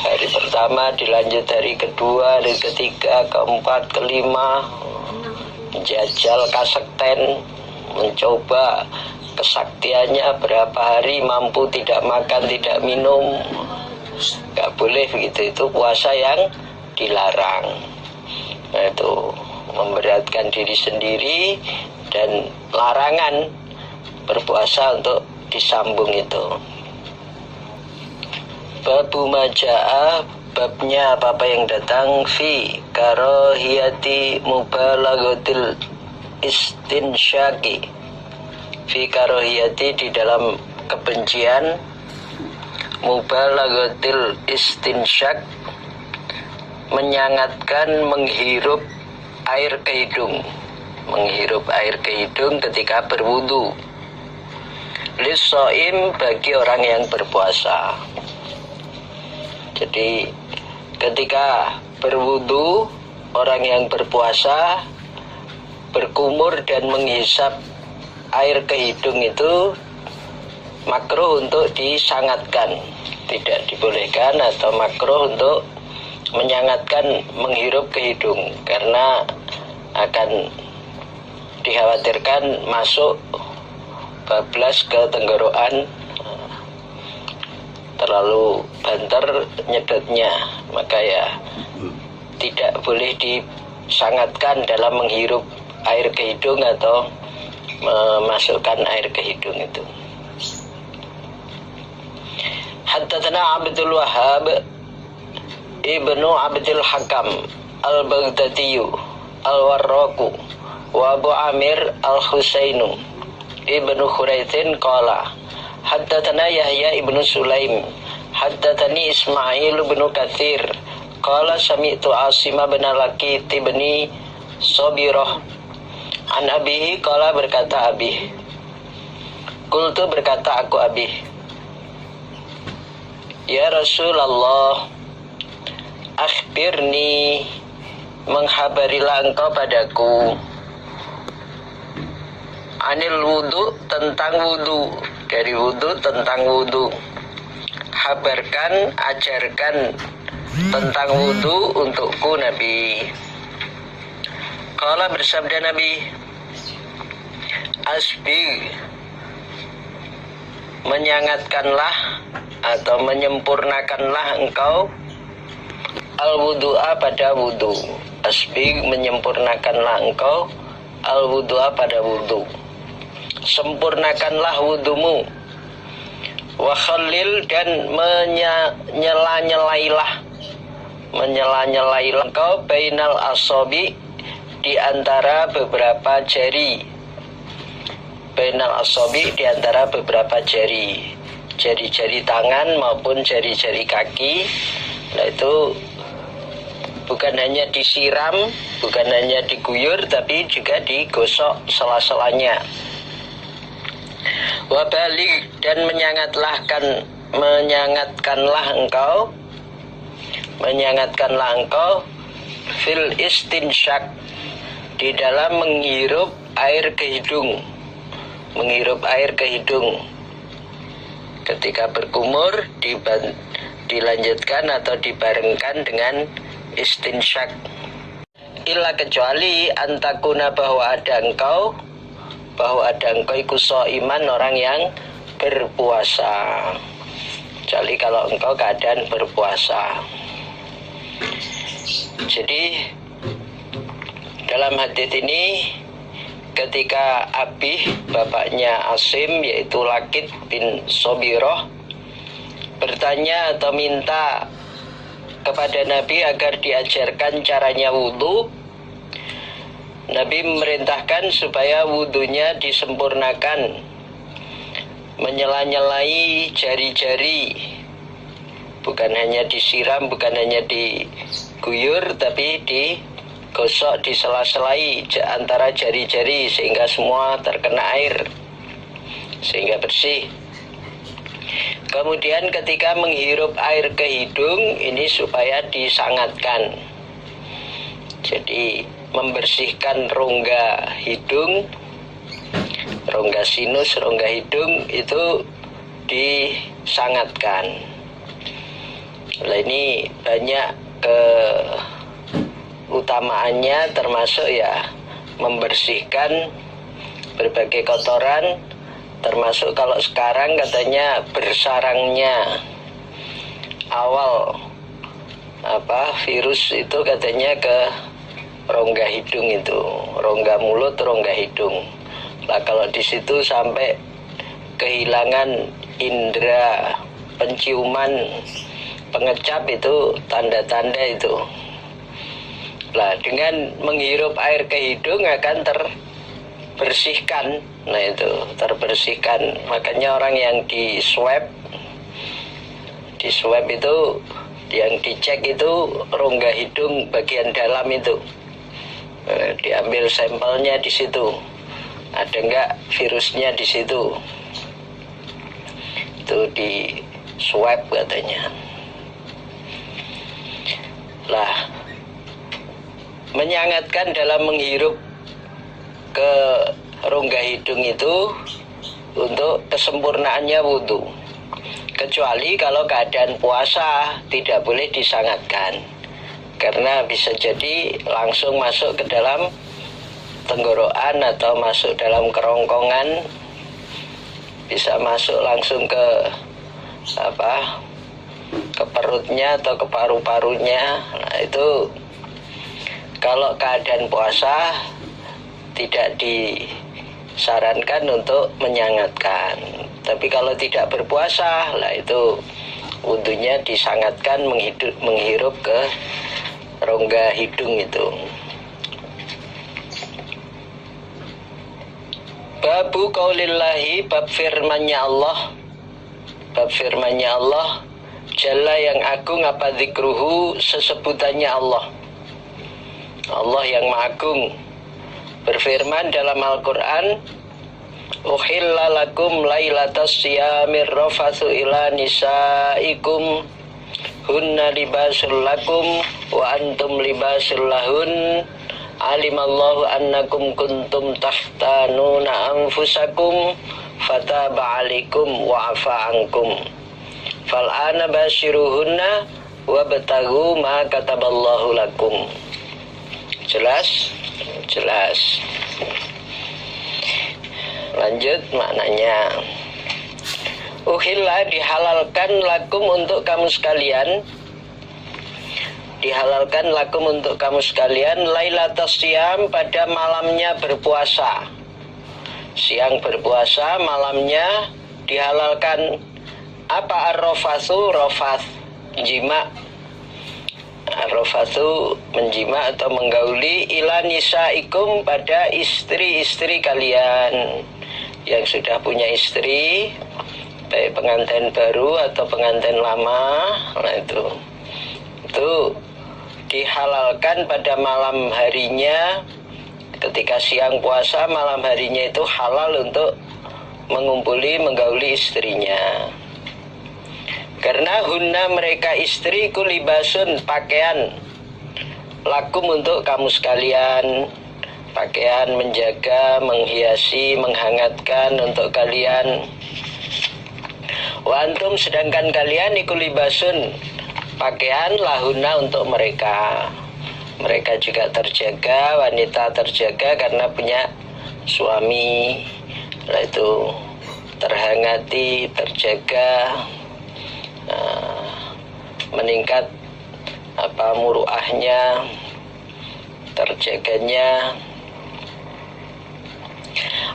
Speaker 1: hari pertama dilanjut hari kedua, hari ketiga, keempat, kelima, jajal kasekten, mencoba kesaktiannya berapa hari mampu tidak makan, tidak minum. Gak boleh begitu, itu puasa yang dilarang. Nah, itu memberatkan diri sendiri dan larangan berpuasa untuk disambung itu. Babu majaa, babnya apa yang datang fi karohiyati mubalaghatil istinsyaki, fi karohiyati di dalam kebencian mubalaghatil istinsyak, menyangatkan menghirup air ke hidung, menghirup air ke hidung ketika berwudu. Lissoim bagi orang yang berpuasa. Jadi ketika berwudu, orang yang berpuasa berkumur dan menghisap air ke hidung itu makruh untuk disangatkan, tidak dibolehkan, atau makruh untuk menyangatkan menghirup ke hidung, karena akan dikhawatirkan masuk bablas ke tenggorokan, terlalu banter nyedotnya, maka ya tidak boleh disangatkan dalam menghirup air ke hidung atau memasukkan air ke hidung itu. Haddatsana Abdul Wahhab Ibnu Abdul Hakam Al-Baghdadiyu Al-Warraqu wa Abu Amir Al-Husainu Ibnu Khuraitin qala haddatsana Yahya ibnu Sulaim haddatsani Ismail ibnu Katsir qala sami'tu Asim bin Laqit bin Sabirah an abihi qala berkata Abi, qultu berkata aku Abi, ya Rasulullah, akhbirni, menghabarilah engkau padaku, anil wudu, tentang wudu, dari wudu, tentang wudu. Habarkan, ajarkan tentang wudu untukku Nabi. Qala bersabda Nabi, asbig, menyangatkanlah atau menyempurnakanlah engkau al-wudu'a pada wudu. Asbig, menyempurnakanlah engkau al-wudu'a pada wudu. Sempurnakanlah wudumu. Wa khallil, dan menyela-nyelailah engkau bainal asabi, di antara beberapa jari. Bainal asabi, di antara beberapa jari. Jari-jari tangan maupun jari-jari kaki. Nah itu bukan hanya disiram, bukan hanya diguyur, tapi juga digosok sela-selanya. Wabalik, dan menyangatkanlah engkau fil istinsyak, di dalam menghirup air ke hidung. Ketika berkumur dilanjutkan atau dibarengkan dengan istinsyak. Illa, kecuali antakuna, bahwa ada engkau iku iman, orang yang berpuasa. Kecuali kalau engkau keadaan berpuasa. Jadi dalam hadits ini, ketika Abih, bapaknya Asim, yaitu Lakit bin Sobiroh, bertanya atau minta kepada Nabi agar diajarkan caranya wudhu, Nabi memerintahkan supaya wudhunya disempurnakan, menyela-nyelai jari-jari, bukan hanya disiram, bukan hanya diguyur, tapi digosok, disela-selai antara jari-jari sehingga semua terkena air, sehingga bersih. Kemudian ketika menghirup air ke hidung, ini supaya disangatkan. Jadi membersihkan rongga hidung, rongga sinus, rongga hidung itu disangatkan. Nah, ini banyak keutamaannya, termasuk ya membersihkan berbagai kotoran, termasuk kalau sekarang katanya bersarangnya awal virus itu katanya ke rongga hidung, itu rongga mulut, rongga hidung. Nah, kalau di situ sampai kehilangan indera penciuman, pengecap, itu tanda-tanda itu. Nah, dengan menghirup air ke hidung akan terbersihkan. Nah, itu terbersihkan. Makanya orang yang di swab itu, yang dicek itu rongga hidung bagian dalam itu. Diambil sampelnya di situ, ada enggak virusnya di situ, itu di swab katanya. Lah, menyangatkan dalam menghirup ke rongga hidung itu untuk kesempurnaannya wudhu. Kecuali kalau keadaan puasa tidak boleh disangatkan, karena bisa jadi langsung masuk ke dalam tenggorokan atau masuk dalam kerongkongan, bisa masuk langsung ke perutnya atau ke paru-parunya. Nah, itu kalau keadaan puasa tidak disarankan untuk menyangatkan. Tapi kalau tidak berpuasa, lah itu wudhunya disangatkan, menghirup ke rongga hidung itu. Babu qaulillahi, bab firmannya Allah. Bab firmannya Allah, Jalla yang agung, apa zikruhu, sesebutannya Allah. Allah yang maha agung berfirman dalam Al-Quran, Uhilla lakum lailatas siyamir rafathu ila nisaikum hunna libasul lakum wa antum libasul lahun alimallahu annakum kuntum tahtanuna anfusakum fataba alaikum wa afa ankum fal'ana bashiruhunna wabtaghu ma kataballahu lakum. Jelas? Jelas. Lanjut maknanya. Uhilla, dihalalkan lakum untuk kamu sekalian, dihalalkan lakum untuk kamu sekalian, lailatas siyam, pada malamnya berpuasa. Siang berpuasa, malamnya dihalalkan Apa ar-rafathu? Rafath, jima. Ar-rafathu menjima atau menggauli ila nisaikum, pada istri-istri kalian yang sudah punya istri, baik pengantin baru atau pengantin lama. Nah itu dihalalkan pada malam harinya. Ketika siang puasa, malam harinya itu halal untuk menggauli istrinya. Karena hunna, mereka istri, kulibasun, pakaian, lakum, untuk kamu sekalian. Pakaian menjaga, menghiasi, menghangatkan untuk kalian. Wa antum, sedangkan kalian, ikulibasun, pakaian, lahuna, untuk mereka. Mereka juga terjaga, wanita terjaga karena punya suami. Nah, itu terhangati, terjaga, meningkat muruahnya, terjaganya.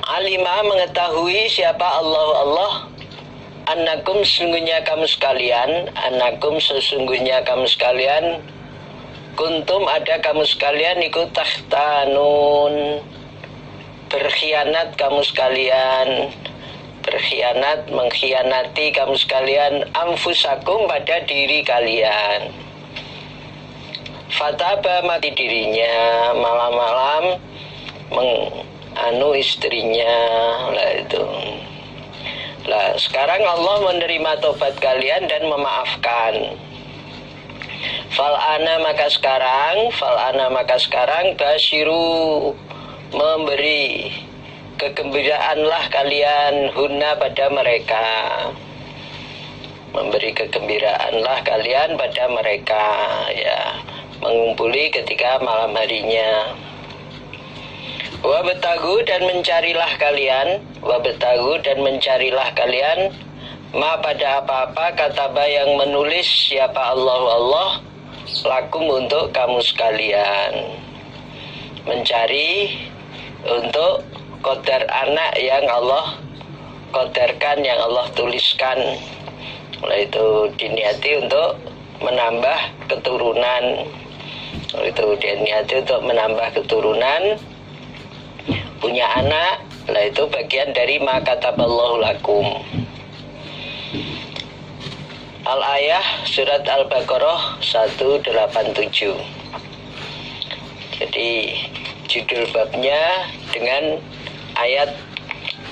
Speaker 1: Alima, mengetahui siapa Allah annakum, sesungguhnya kamu sekalian, annakum, sesungguhnya kamu sekalian, kuntum, ada kamu sekalian, ikut tahtanun, berkhianat kamu sekalian, berkhianat, mengkhianati kamu sekalian, anfusakum, pada diri kalian. Fataba, mati dirinya, malam-malam istrinya. Lah itu. Lah sekarang Allah menerima tobat kalian dan memaafkan. Fal'ana, maka sekarang basyiru, memberi kegembiraanlah kalian, hunna, pada mereka. Memberi kegembiraanlah kalian pada mereka, ya, mengumpuli ketika malam harinya. Wabtagu, dan mencarilah kalian, ma, pada apa-apa, kataba, yang menulis siapa Allah lakum, untuk kamu sekalian. Mencari untuk qadar anak yang Allah qadarkan, yang Allah tuliskan. Nah, itu diniati untuk menambah keturunan. Itu diniati untuk menambah keturunan, punya anak. Nah, itu bagian dari ma kataballahu lakum. Al-ayah, surat Al-Baqarah 187. Jadi judul babnya dengan ayat,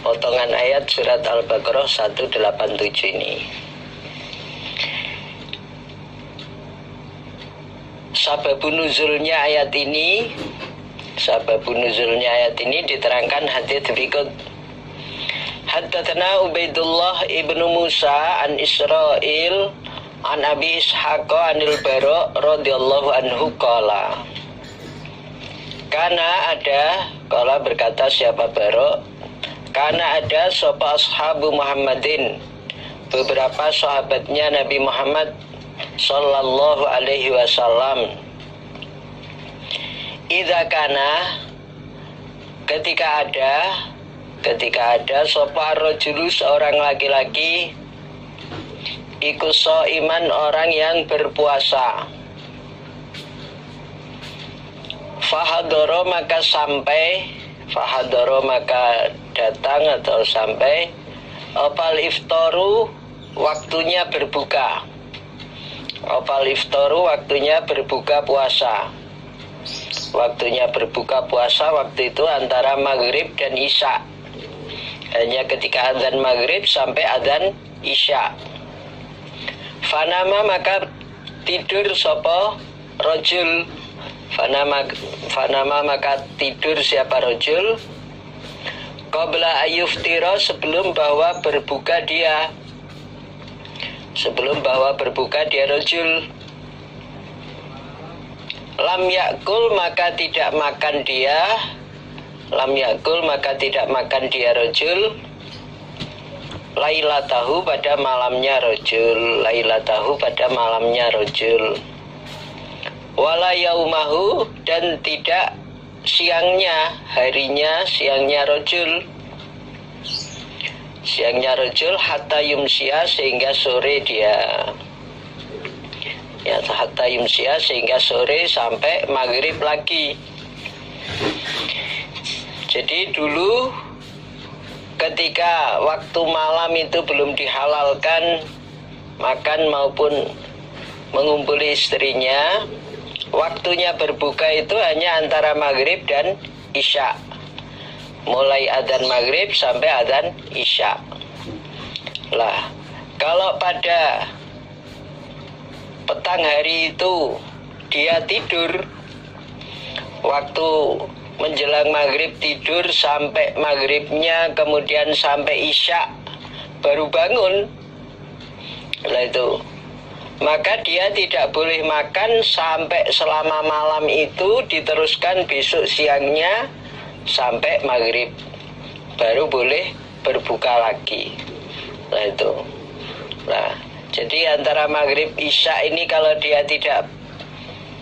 Speaker 1: potongan ayat surat Al-Baqarah 187 ini. Sababun nuzulnya ayat ini diterangkan hadits berikut. Haddatsana Ubaidullah ibnu Musa an Israil an Abi Ishaq anil Bara radhiyallahu anhu qala. Karena ada, qala, berkata siapa Bara, karena ada sapa ashabu Muhammadin, beberapa sahabatnya Nabi Muhammad sallallahu alaihi wasallam. Idza kana, ketika ada sapa rajulu, seorang laki-laki, iku shaiman, orang yang berpuasa. Fahadoro, maka datang atau sampai, opal iftaru, waktunya berbuka. Opal iftaru, waktunya berbuka puasa. Waktunya berbuka puasa waktu itu antara maghrib dan isya. Hanya ketika adzan maghrib sampai adzan isya. Fanama, maka tidur sapa rajul. Fanama, maka tidur siapa rajul. Qabla ayuftira, sebelum bahwa berbuka dia. Sebelum bahwa berbuka dia rajul. Lam yakul, maka tidak makan dia. Lam yakul, maka tidak makan dia rajul. Lailatahu, pada malamnya rajul. Lailatahu, pada malamnya rajul. Wala yaumahu, dan tidak siangnya, harinya, siangnya rajul. siangnya rojul hatta yumsia sehingga sore dia, ya hatta yumsia sehingga sore sampai maghrib lagi. Jadi dulu ketika waktu malam itu belum dihalalkan makan maupun mengumpuli istrinya, waktunya berbuka itu hanya antara maghrib dan isya, mulai adzan maghrib sampai adzan isya. Lah, kalau pada petang hari itu dia tidur, waktu menjelang maghrib tidur sampai maghribnya, kemudian sampai isya baru bangun, lah itu maka dia tidak boleh makan sampai selama malam itu, diteruskan besok siangnya sampai maghrib, baru boleh berbuka lagi. Nah itu. Nah, jadi antara maghrib isya ini kalau dia tidak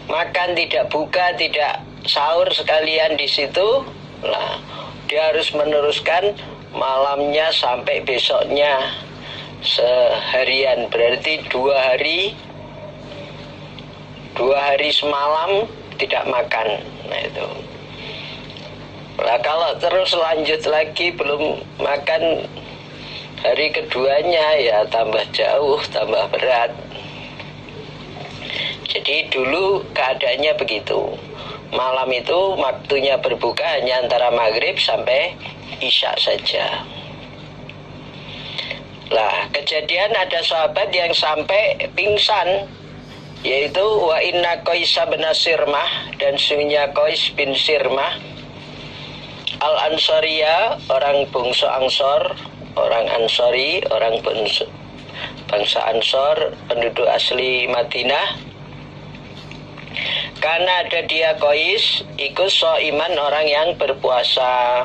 Speaker 1: makan, tidak buka, tidak sahur sekalian di situ, nah dia harus meneruskan malamnya sampai besoknya seharian, berarti 2 hari semalam tidak makan. Nah itu. Nah kalau terus lanjut lagi belum makan hari keduanya, ya tambah jauh, tambah berat. Jadi dulu keadaannya begitu. Malam itu waktunya berbuka hanya antara maghrib sampai isya saja. Lah, kejadian ada sahabat yang sampai pingsan, yaitu wa inna Qais bin Sirmah, dan sungguhnya Qais bin Sirmah al-Ansariya, orang bangsa Ansor, orang Ansori, orang bangsa Ansor, penduduk asli Madinah. Karena ada dia Qais, ikut so'iman, orang yang berpuasa.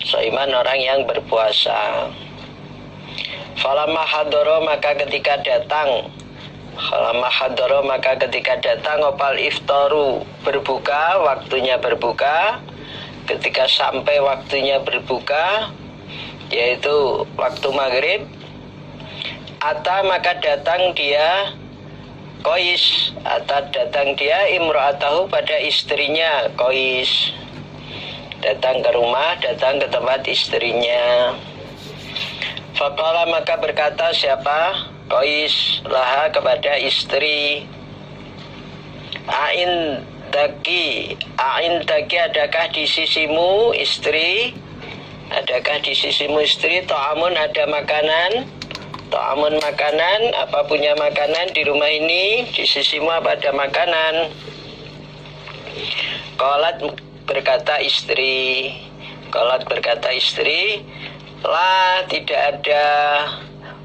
Speaker 1: So'iman, orang yang berpuasa. Falamma hadoro, maka ketika datang, opal iftaru, berbuka, waktunya berbuka. Ketika sampai waktunya berbuka, yaitu waktu maghrib, ata maka datang dia Qais, datang dia imra'atahu pada istrinya Qais, datang ke rumah, datang ke tempat istrinya. Faqala, maka berkata siapa? Qais laha, kepada istri, A'in daki, adakah di sisimu istri? Adakah di sisimu istri? Ta'amun, ada makanan? Ta'amun, makanan, apa punya makanan di rumah ini? Di sisimu apa ada makanan? Qalat, berkata istri, la, tidak ada,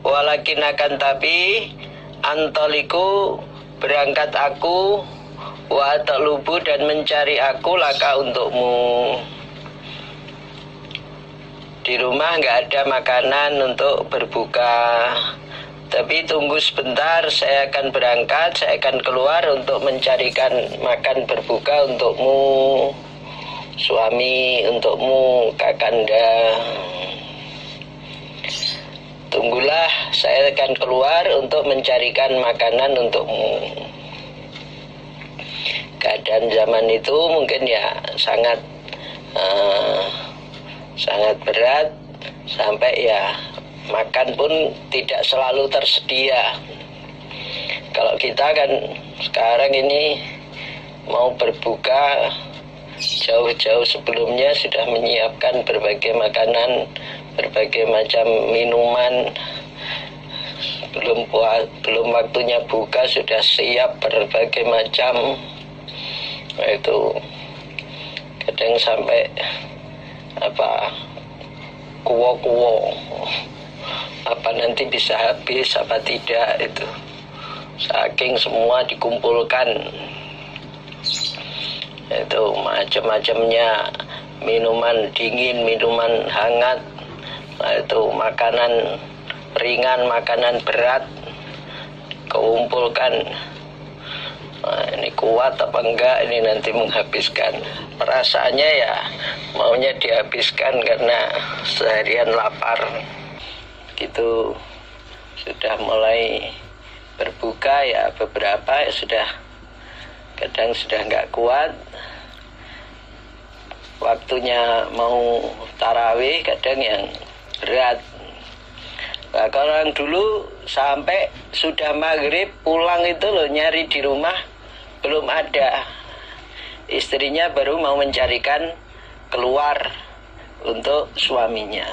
Speaker 1: walakin akan tapi, antoliku, berangkat aku, wa ta'lubu, dan mencari aku, laka, untukmu. Di rumah nggak ada makanan untuk berbuka, tapi tunggu sebentar, saya akan berangkat, saya akan keluar untuk mencarikan makan berbuka untukmu, suami, untukmu, kakanda. Tunggulah, saya akan keluar untuk mencarikan makanan untukmu. Keadaan zaman itu mungkin ya sangat berat, sampai ya makan pun tidak selalu tersedia. Kalau kita kan sekarang ini mau berbuka, jauh-jauh sebelumnya sudah menyiapkan berbagai makanan, berbagai macam minuman. Belum waktunya buka sudah siap berbagai macam. Nah, itu kadang sampai kuwo-kuwo, apa nanti bisa habis apa tidak, itu saking semua dikumpulkan. Itu macam-macamnya, minuman dingin, minuman hangat, itu makanan ringan, makanan berat, kumpulkan. Nah, ini kuat apa enggak, ini nanti menghabiskan. Perasaannya ya maunya dihabiskan karena seharian lapar gitu. Sudah mulai berbuka ya beberapa ya sudah, kadang sudah enggak kuat. Waktunya mau tarawih kadang yang berat. Nah, kalau orang dulu sampai sudah maghrib pulang itu loh, nyari di rumah belum ada, istrinya baru mau mencarikan keluar untuk suaminya.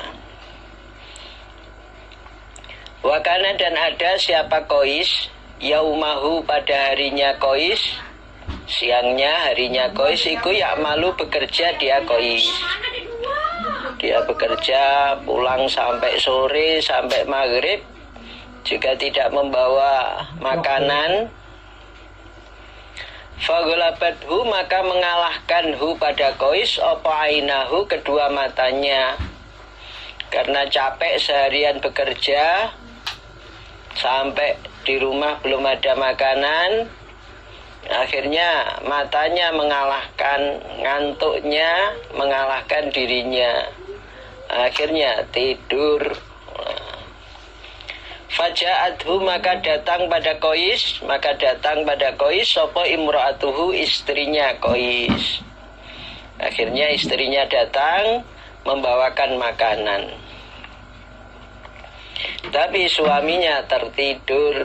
Speaker 1: Wakana dan ada siapa Qais yaumahu pada harinya Qais, siangnya harinya Qais iku ya malu bekerja dia Qais. Dia bekerja pulang sampai sore sampai maghrib juga tidak membawa makanan. Faghlabathu maka mengalahkan hu pada Qais apa ainahu kedua matanya, karena capek seharian bekerja sampai di rumah belum ada makanan. Akhirnya matanya mengalahkan, ngantuknya mengalahkan dirinya, akhirnya tidur. Faja'athu maka datang pada Qais, sapa imra'atuhu istrinya Qais. Akhirnya istrinya datang membawakan makanan, tapi suaminya tertidur.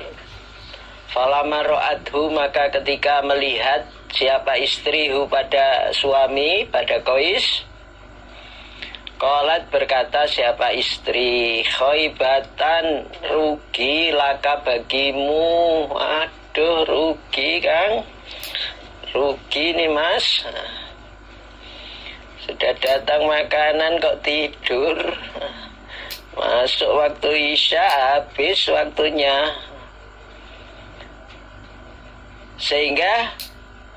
Speaker 1: Falamma ra'athu maka ketika melihat siapa istrihu pada suami pada Qais, qalat berkata siapa istri, khaibatan rugi laka bagimu. Aduh rugi Kang, rugi nih Mas, sudah datang makanan kok tidur, masuk waktu isya habis waktunya. Sehingga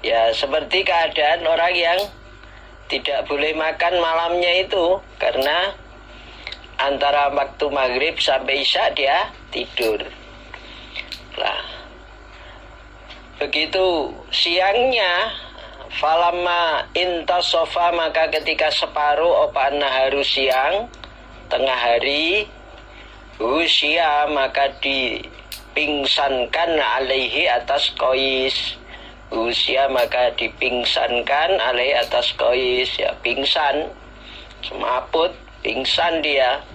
Speaker 1: ya seperti keadaan orang yang tidak boleh makan malamnya itu, karena antara waktu maghrib sampai isya dia tidur. Lah, begitu siangnya, falamma intasofa maka ketika separuh opa naharu siang, tengah hari, husya maka dipingsankan alaihi atas Qais. Usia maka dipingsankan alai atas Qais, ya pingsan, semaput, pingsan dia.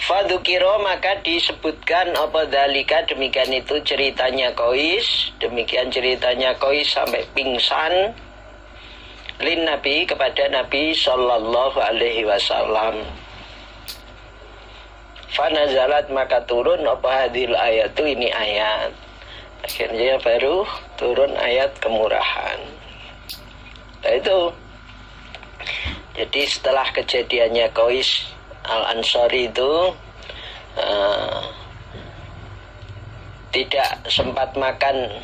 Speaker 1: Fadzukiro maka disebutkan apa dzalika demikian itu ceritanya Qais, demikian ceritanya Qais sampai pingsan lin Nabi kepada Nabi sallallahu alaihi wasallam. Fanazalat maka turun apa hadil ayatu ini ayat. Akhirnya baru turun ayat kemurahan. Nah itu. Jadi setelah kejadiannya Qais Al-Ansari itu tidak sempat makan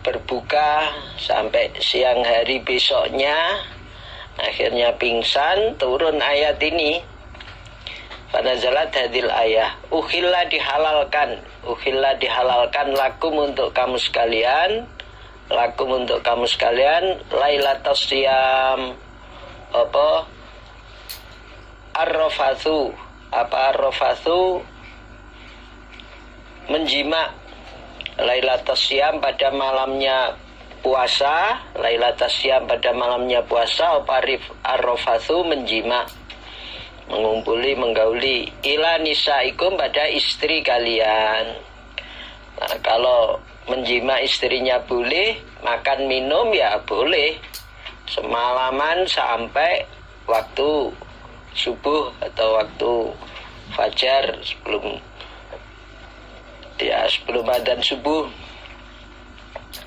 Speaker 1: berbuka sampai siang hari besoknya, akhirnya pingsan, turun ayat ini. Fanazalat hadil ayah, ukhilla dihalalkan lakum untuk kamu sekalian, lailatus siyam apa arrafathu, menjima, lailatus siyam pada malamnya puasa, apa arrafathu menjima, mengumpuli, menggauli, ila nisaikum pada istri kalian. Nah, kalau menjima istrinya boleh, makan minum ya boleh, semalaman sampai waktu subuh atau waktu fajar, sebelum adzan subuh.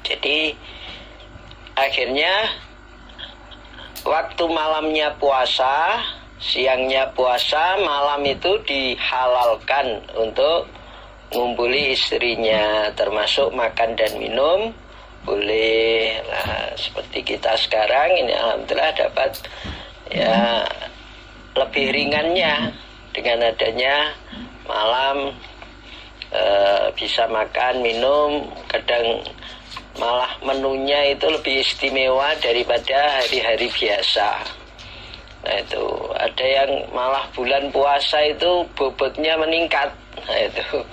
Speaker 1: Jadi akhirnya waktu malamnya puasa, siangnya puasa, malam itu dihalalkan untuk ngumpuli istrinya, termasuk makan dan minum boleh. Nah, seperti kita sekarang ini alhamdulillah dapat ya lebih ringannya dengan adanya malam bisa makan, minum, kadang malah menunya itu lebih istimewa daripada hari-hari biasa. Nah itu ada yang malah bulan puasa itu bobotnya meningkat. Nah itu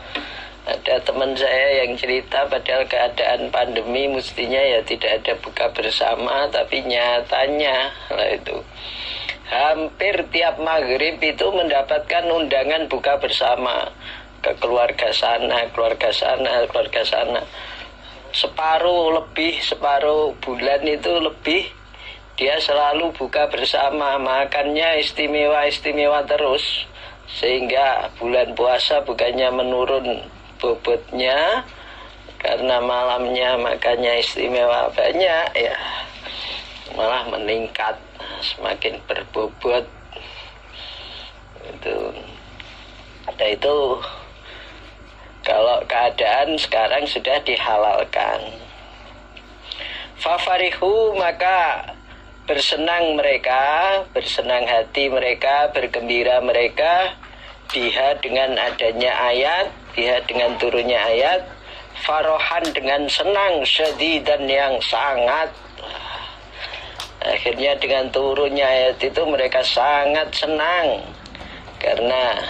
Speaker 1: ada teman saya yang cerita, padahal keadaan pandemi mestinya ya tidak ada buka bersama, tapi nyatanya lah itu hampir tiap maghrib itu mendapatkan undangan buka bersama ke keluarga sana, keluarga sana, keluarga sana. Separuh lebih, separuh bulan itu lebih dia selalu buka bersama, makannya istimewa-istimewa terus, sehingga bulan puasa bukannya menurun bobotnya karena malamnya makannya istimewa banyak, ya malah meningkat, semakin berbobot itu. Nah itu kalau keadaan sekarang sudah dihalalkan. Fafarihu, maka bersenang mereka, bersenang hati mereka, bergembira mereka biha dengan adanya ayat, biha dengan turunnya ayat, farohan dengan senang, syadidan yang sangat. Akhirnya dengan turunnya ayat itu mereka sangat senang karena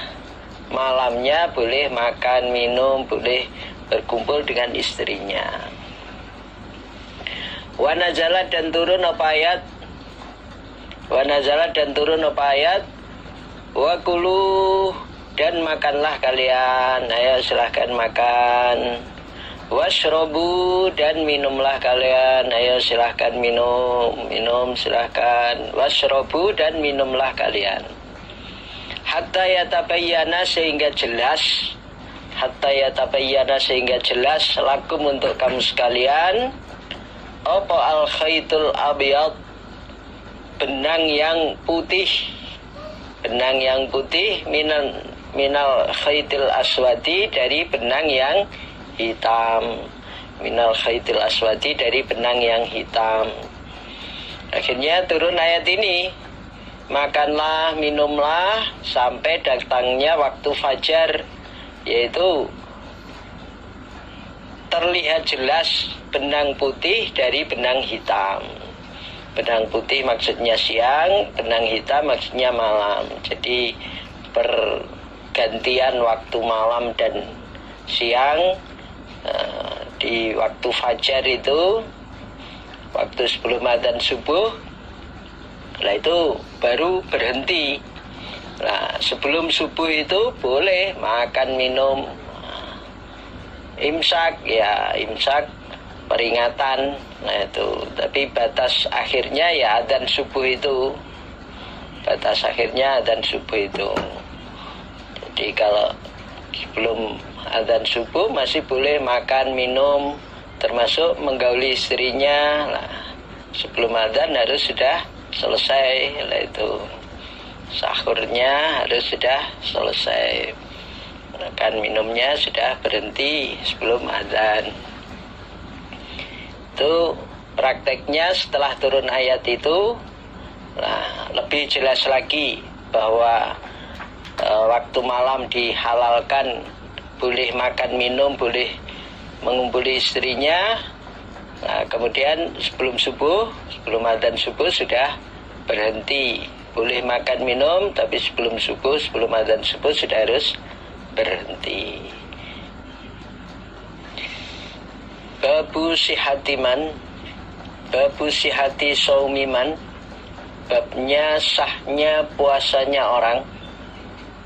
Speaker 1: malamnya boleh makan, minum, boleh berkumpul dengan istrinya. Wa nazalat, dan turun apa ayat? Wa nazalat, dan turun apa ayat? Wa kulu, dan makanlah kalian. Ayo silahkan makan. Washrobu, dan minumlah kalian. Ayo silahkan minum. Minum silahkan. Washrobu, dan minumlah kalian. Hatta yatabayyana, sehingga jelas. Hatta yatabayyana, sehingga jelas lakum, untuk kamu sekalian, apa al-khaitul abyad, benang yang putih, benang yang putih, minal khaitil aswadi, dari benang yang hitam, minal khaitil aswadi, dari benang yang hitam. Akhirnya turun ayat ini, makanlah, minumlah sampai datangnya waktu fajar, yaitu terlihat jelas benang putih dari benang hitam. Benang putih maksudnya siang, benang hitam maksudnya malam. Jadi pergantian waktu malam dan siang di waktu fajar itu, waktu sebelum adzan subuh, lah itu baru berhenti. Nah, sebelum subuh itu boleh makan, minum, imsak, ya imsak peringatan. Nah itu, tapi batas akhirnya ya adzan subuh itu. Batas akhirnya adzan subuh itu. Jadi kalau sebelum adzan subuh masih boleh makan, minum, termasuk menggauli istrinya. Nah, sebelum adzan harus sudah selesai. Nah itu, sahurnya harus sudah selesai. Makan, minumnya sudah berhenti sebelum adzan. Itu prakteknya setelah turun ayat itu. Nah, lebih jelas lagi bahwa waktu malam dihalalkan, boleh makan, minum, boleh mengumpuli istrinya. Nah, kemudian sebelum subuh, sebelum adzan subuh sudah berhenti, boleh makan, minum, tapi sebelum subuh, sebelum adzan subuh sudah harus berhenti. Babu sihatiman, babu sihati saumiman, babnya sahnya puasanya orang,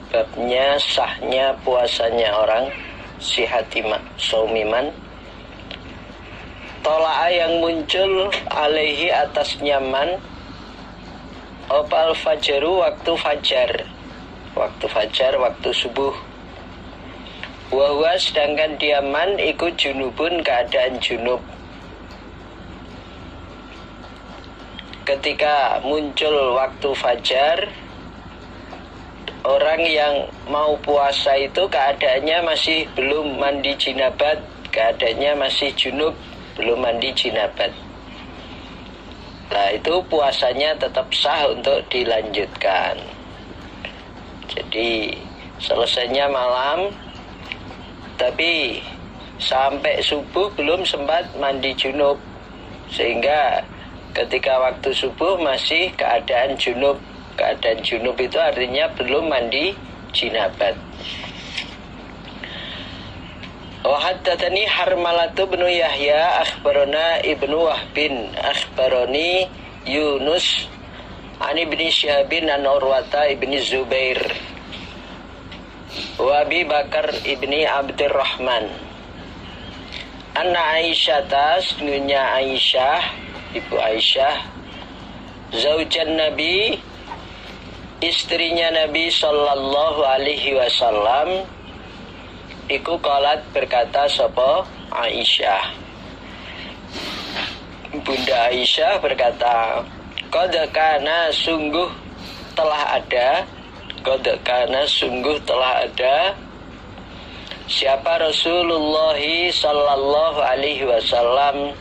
Speaker 1: babnya sahnya puasanya orang, sihatiman saumiman. Tola'a, yang muncul, alaihi, atas nyaman, opal fajaru, waktu fajar, waktu fajar, waktu subuh. Wahwa, sedangkan diaman, ikut junubun, keadaan junub. Ketika muncul waktu fajar, orang yang mau puasa itu keadaannya masih belum mandi jinabat, keadaannya masih junub, belum mandi jinabat. Nah itu puasanya tetap sah untuk dilanjutkan. Jadi selesainya malam, tapi sampai subuh belum sempat mandi junub, sehingga ketika waktu subuh masih keadaan junub. Keadaan junub itu artinya belum mandi jinabat. Wa haddatsani Harmalatu bin Yahya akhbarana Ibnu Wahbin akhbarani Yunus an Ibni Syihabin an Urwata Ibni Zubair wa Abi Bakar Ibni Abdurrahman anna Aisyah tasnunya Aisyah, ibu Aisyah, zaujan Nabi, istrinya Nabi sallallahu alaihi wasallam, iku qalat berkata sapa Aisyah. Bunda Aisyah berkata, qad kana sungguh telah ada, qad kana sungguh telah ada siapa Rasulullah sallallahu alaihi wasallam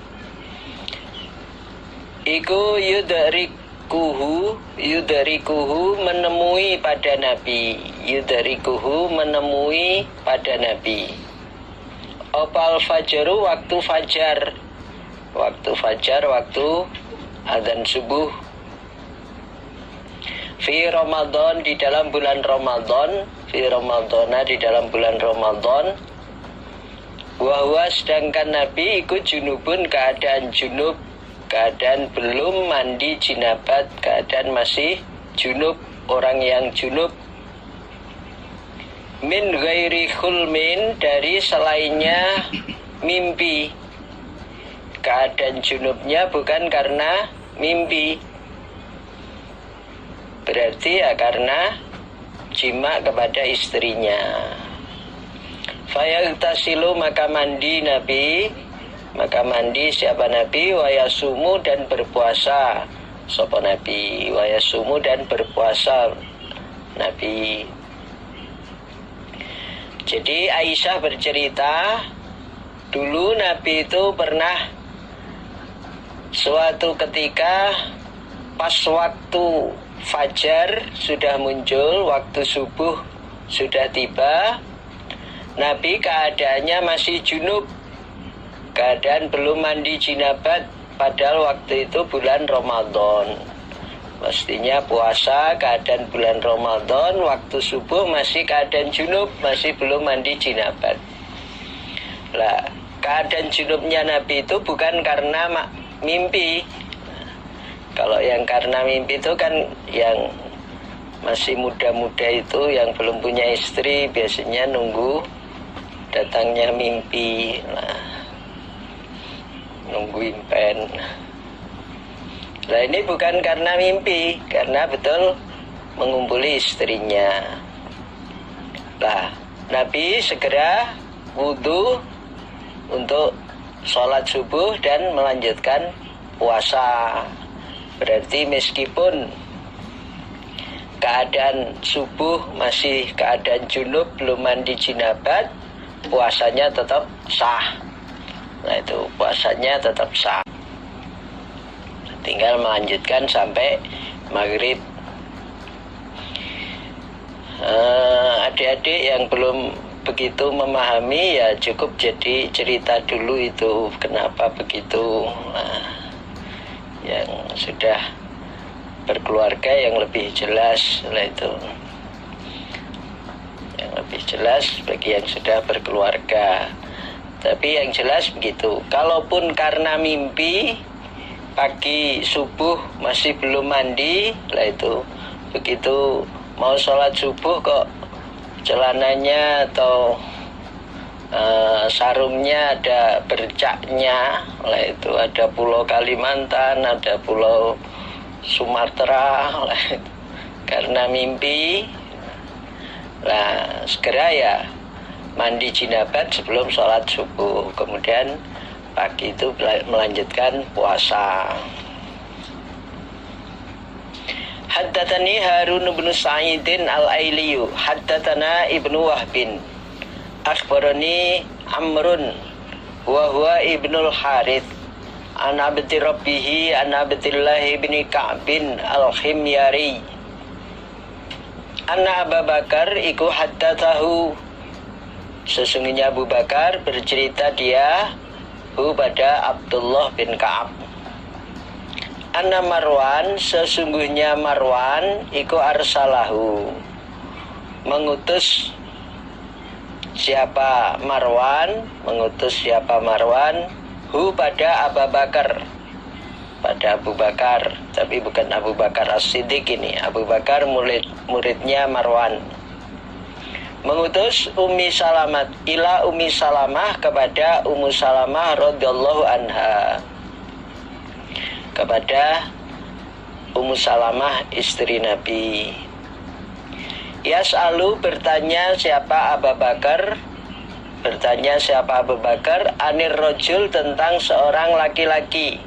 Speaker 1: iku yudrikuhu menemui pada Nabi, yudrikuhu menemui pada Nabi. Opal fajaru waktu fajar, waktu adzan subuh. Fi Ramadan di dalam bulan Ramadan, fi Ramadana di dalam bulan Ramadan. Wahwa sedangkan Nabi ikut junubun keadaan junub, keadaan belum mandi jinabat, keadaan masih junub, orang yang junub. Min ghairi khulmin, dari selainnya mimpi. Keadaan junubnya bukan karena mimpi, berarti ya karena jima kepada istrinya. Fayagtasilu maka mandi Nabi, maka mandi siapa Nabi, wayasumu dan berpuasa sapa Nabi, wayasumu dan berpuasa Nabi. Jadi Aisyah bercerita, dulu Nabi itu pernah suatu ketika pas waktu fajar sudah muncul, waktu subuh sudah tiba, Nabi keadaannya masih junub, keadaan belum mandi jinabat, padahal waktu itu bulan Ramadan. Mestinya puasa, keadaan bulan Ramadan, waktu subuh masih keadaan junub, masih belum mandi jinabat. Lah, keadaan junubnya Nabi itu bukan karena mimpi. Kalau yang karena mimpi itu kan yang masih muda-muda itu, yang belum punya istri, biasanya nunggu datangnya mimpi. Nah, nunggu impen. Nah, ini bukan karena mimpi, karena betul mengumpuli istrinya. Nah, Nabi segera wudhu untuk sholat subuh dan melanjutkan puasa. Berarti meskipun keadaan subuh masih keadaan junub, belum mandi jinabat, puasanya tetap sah. Nah, itu puasanya tetap sah. Tinggal melanjutkan sampai maghrib. Adik-adik yang belum begitu memahami, ya cukup jadi cerita dulu itu kenapa begitu. Nah, yang sudah berkeluarga yang lebih jelas lah itu, yang lebih jelas bagi yang sudah berkeluarga. Tapi yang jelas begitu, kalaupun karena mimpi pagi subuh masih belum mandi lah itu, begitu mau sholat subuh kok celananya atau sarungnya ada bercaknya lah itu, ada pulau Kalimantan, ada pulau Sumatera lah itu. Karena mimpi lah segera ya mandi jinabat sebelum sholat subuh, kemudian pagi itu melanjutkan puasa. Haddatsani Harun bin Sa'idin al-Ailiyu haddatsana Ibnu Wahbin akhbarani Amrun wa huwa Ibnul Harith an Abdi Rabbihi an Abdillah bin Ka'bin al-Khimyari anna Abu Bakar iku haddatsahu Sesungguhnya Abu Bakar bercerita dia pada Abdullah bin Ka'ab. Anna Marwan, sesungguhnya Marwan iku arsalahu, mengutus siapa Marwan, pada Abu Bakar, pada Abu Bakar, tapi bukan Abu Bakar As-Siddiq ini. Abu Bakar muridnya Marwan. Mengutus Ummi Salamah ila Ummi Salamah, kepada Ummu Salamah radhiyallahu anha, kepada Ummu Salamah istri Nabi. Yas'alu, bertanya siapa Abu Bakar, anir rojul, tentang seorang laki-laki.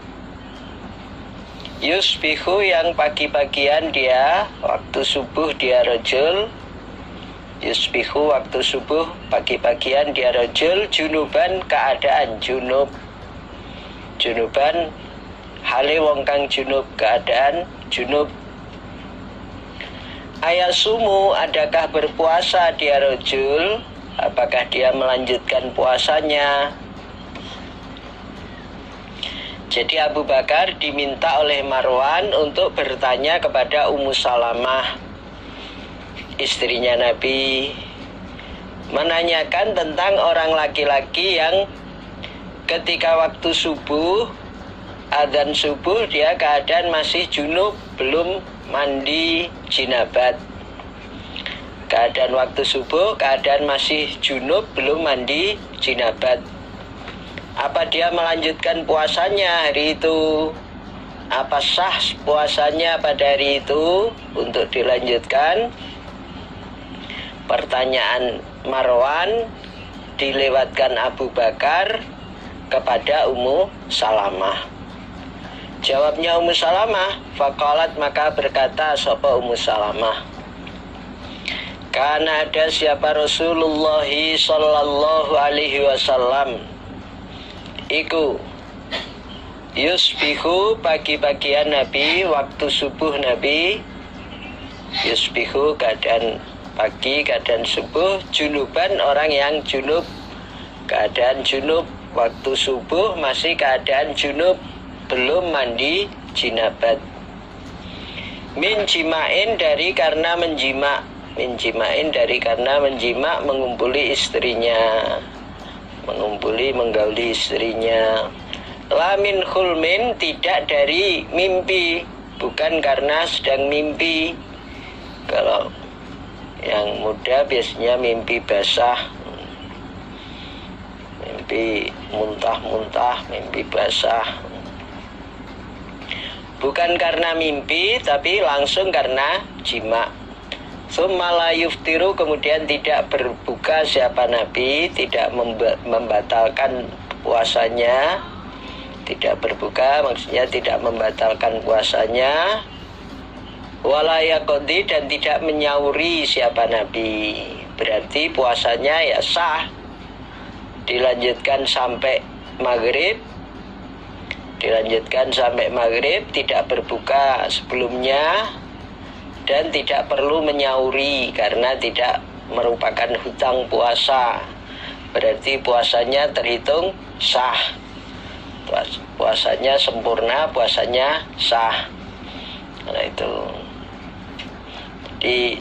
Speaker 1: Yusbihu, yang pagi-pagian dia, waktu subuh dia rojul. Yusbihu, waktu subuh, pagi-pagian dia rojul. Junuban, keadaan junub. Junuban, hale wong kang junub, keadaan junub. Ayasumu, adakah berpuasa dia rojul? Apakah dia melanjutkan puasanya? Jadi Abu Bakar diminta oleh Marwan untuk bertanya kepada Ummu Salamah, istrinya Nabi, menanyakan tentang orang laki-laki yang ketika waktu subuh, adzan subuh, dia keadaan masih junub, belum mandi jinabat. Keadaan waktu subuh, keadaan masih junub, belum mandi jinabat. Apa dia melanjutkan puasanya hari itu? Apa sah puasanya pada hari itu untuk dilanjutkan? Pertanyaan Marwan dilewatkan Abu Bakar kepada Ummu Salamah. Jawabnya Ummu Salamah, faqalat, maka berkata sapa Ummu Salamah, karena ada siapa Rasulullah sallallahu alaihi wasallam iku yusbihu, pagi-pagian Nabi, waktu subuh Nabi, yusbihu keadaan pagi, keadaan subuh, junuban, orang yang junub, keadaan junub, waktu subuh masih keadaan junub, belum mandi jinabat. Min jimain, dari karena menjima, min jimain, dari karena menjima, mengumpuli istrinya, menggauli istrinya. Lamin khulmin, tidak dari mimpi, bukan karena sedang mimpi. Kalau yang muda biasanya mimpi basah, mimpi muntah-muntah, mimpi basah. Bukan karena mimpi, tapi langsung karena jima. Tsumma la yuftiru, kemudian tidak berbuka siapa Nabi, tidak membatalkan puasanya. Tidak berbuka maksudnya tidak membatalkan puasanya. Wala yaqdi, dan tidak menyauri siapa Nabi. Berarti puasanya ya sah. Dilanjutkan sampai maghrib. Tidak berbuka sebelumnya, dan tidak perlu menyauri karena tidak merupakan hutang puasa. Berarti puasanya terhitung sah. Puasanya sempurna, puasanya sah. Nah itu. Di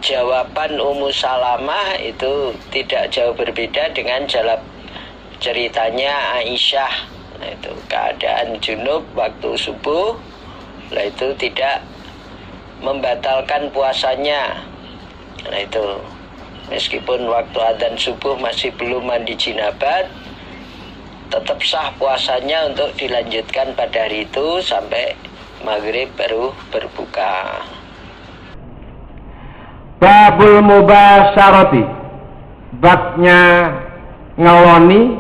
Speaker 1: jawaban Ummu Salamah itu tidak jauh berbeda dengan jawab ceritanya Aisyah. Nah itu keadaan junub waktu subuh, nah itu tidak membatalkan puasanya. Nah itu meskipun waktu adzan subuh masih belum mandi jinabat, tetap sah puasanya untuk dilanjutkan pada hari itu sampai maghrib baru berbuka.
Speaker 2: Babul mubasyarati, babnya ngeloni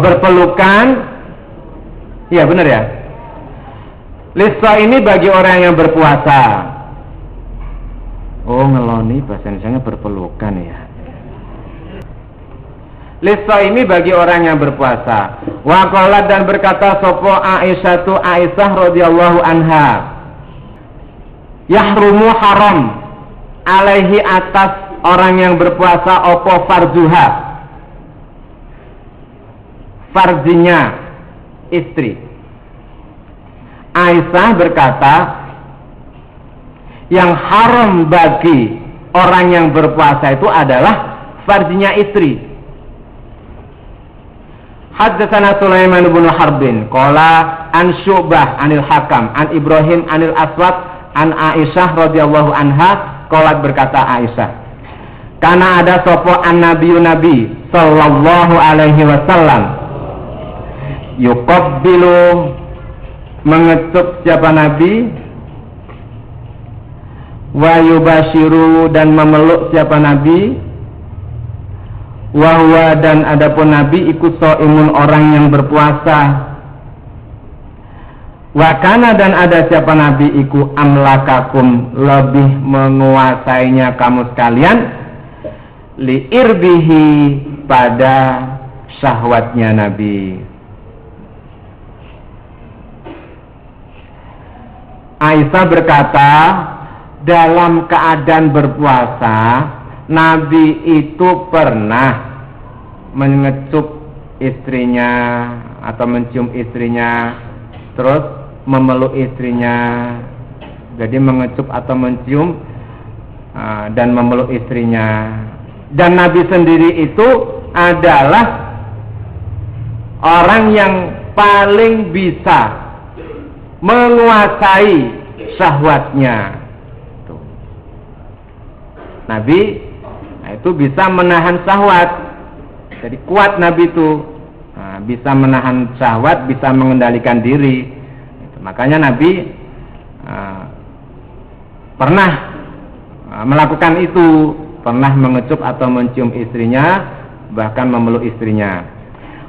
Speaker 2: berpelukan. Iya benar ya. Lisa ini bagi orang yang berpuasa. Oh, ngeloni bahasa Indonesianya berpelukan ya. Lisa ini bagi orang yang berpuasa. Wa qalat, dan berkata sopo Aisyah radhiyallahu anha, yahrumu haram alaihi atas orang yang berpuasa opo farjuha, farjinya istri. Aisyah berkata, yang haram bagi orang yang berpuasa itu adalah farjinya istri. Haddatsana Sulaiman bin Harbin qala an Syu'bah anil Hakam an Ibrahim anil Aswad an Aisyah radhiyallahu anha qalat, berkata Aisyah, karena ada sopo an nabi sallallahu alaihi wasallam yuqabbilu, mengecup siapa nabi, wa yubashiru, dan memeluk siapa nabi, wahwa, dan adapun nabi ikut so'imun, orang yang berpuasa, wakana, dan ada siapa nabi iku amlakakum, lebih menguasainya kamu sekalian, liirbihi, pada syahwatnya nabi. Aisyah berkata, dalam keadaan berpuasa nabi itu pernah mengecup istrinya atau mencium istrinya, terus memeluk istrinya. Jadi mengecup atau mencium dan memeluk istrinya. Dan Nabi sendiri itu adalah orang yang paling bisa menguasai syahwatnya. Nabi itu bisa menahan syahwat. Jadi kuat Nabi itu, bisa menahan syahwat, bisa mengendalikan diri. Makanya Nabi pernah melakukan itu, pernah mengecup atau mencium istrinya, bahkan memeluk istrinya.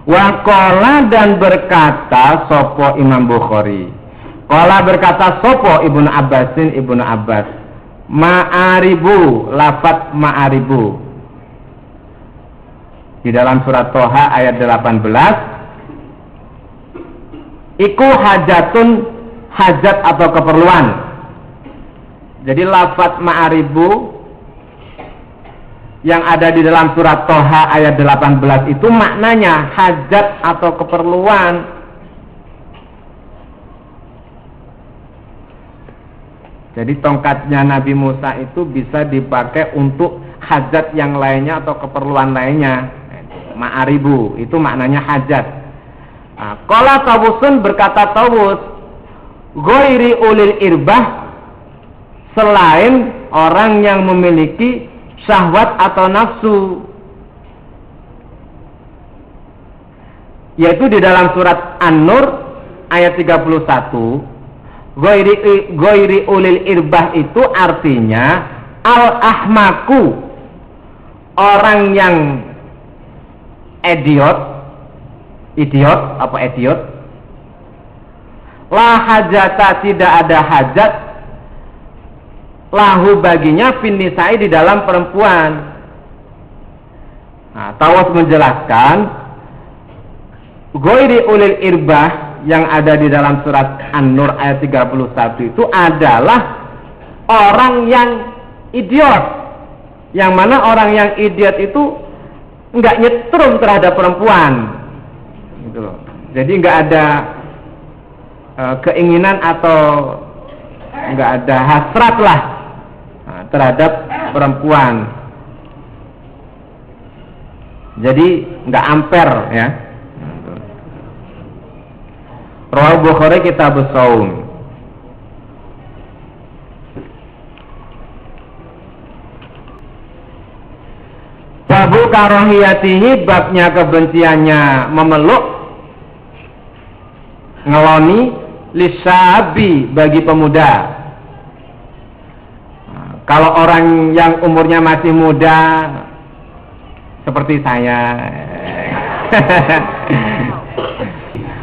Speaker 2: Wa qala, dan berkata sopo Imam Bukhari, qala berkata sopo Ibnu Abbasin, Ibnu Abbas, ma'aribu, lafaz ma'aribu di dalam surat Toha ayat 18, iku hajatun, hajat atau keperluan. Jadi lafaz ma'aribu yang ada di dalam surat Toha ayat 18 itu maknanya hajat atau keperluan. Jadi tongkatnya Nabi Musa itu bisa dipakai untuk hajat yang lainnya atau keperluan lainnya. Ma'aribu itu maknanya hajat. Qala Tawusun, berkata Tawus, ghairi ulil irbah, selain orang yang memiliki syahwat atau nafsu. Yaitu di dalam surat An-Nur ayat 31. Ghairi ulil irbah itu artinya al-ahmaku, orang yang idiot, la hajata, tidak ada hajat, lahu baginya, finnisai, di dalam perempuan. Tawas menjelaskan ghairi ulil irbah yang ada di dalam surat An-Nur ayat 31 itu adalah orang yang idiot, yang mana orang yang idiot itu enggak nyetrum terhadap perempuan gitu loh. Jadi enggak ada keinginan atau enggak ada hasrat lah terhadap perempuan. Jadi enggak amper ya. Rawal Bukhari Kitab Shaum. Babu karohiyatihi, babnya kebenciannya memeluk, ngeloni, lisabi, bagi pemuda. Kalau orang yang umurnya masih muda seperti saya.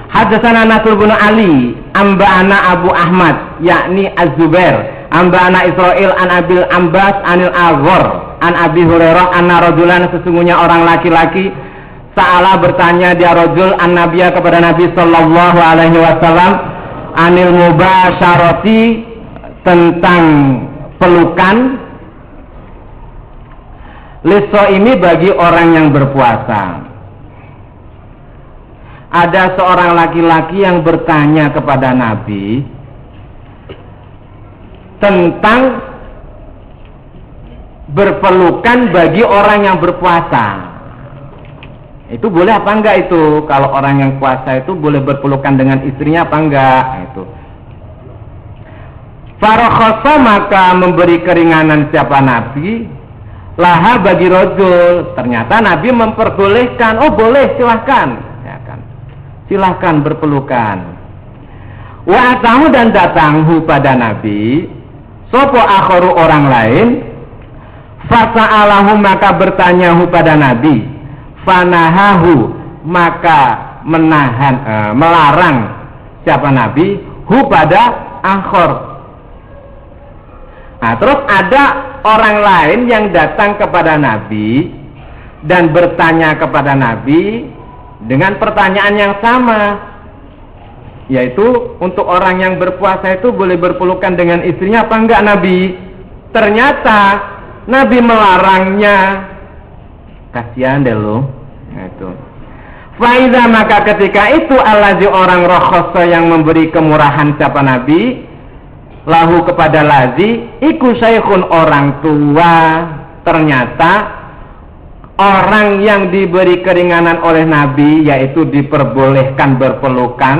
Speaker 2: Haddatsana Nasr bin Ali, amba'ana Abu Ahmad, yakni Az-Zubair, amba'ana Israil an Abil Ambas anil Aghor, an Abi Hurairah anna rajulan, sesungguhnya orang laki-laki, sa'ala, bertanya dia rajul an Nabiya, kepada Nabi sallallahu alaihi wasallam, anil mubasyarati, tentang pelukan liso ini bagi orang yang berpuasa. Ada seorang laki-laki yang bertanya kepada Nabi tentang berpelukan bagi orang yang berpuasa. Itu boleh apa enggak itu? Kalau orang yang puasa itu boleh berpelukan dengan istrinya apa enggak? Itu. Farokhasa, maka memberi keringanan siapa Nabi laha bagi rojul. Ternyata Nabi memperbolehkan. Oh boleh, silahkan, ya kan? Silahkan berpelukan. Wa atahu, dan datanghu pada Nabi sopo akhoru, orang lain. Fasa'alahu, maka bertanyahu pada Nabi. Fanahahu, maka melarang siapa Nabi hu pada akhor. Nah, terus ada orang lain yang datang kepada Nabi dan bertanya kepada Nabi dengan pertanyaan yang sama, yaitu untuk orang yang berpuasa itu boleh berpelukan dengan istrinya apa enggak Nabi? Ternyata Nabi melarangnya. Kasihan deh lo. Itu. Faiza, maka ketika itu allazi, orang rokhoso yang memberi kemurahan siapa Nabi lahu kepada lazi iku syekhun, orang tua. Ternyata orang yang diberi keringanan oleh Nabi, yaitu diperbolehkan berpelukan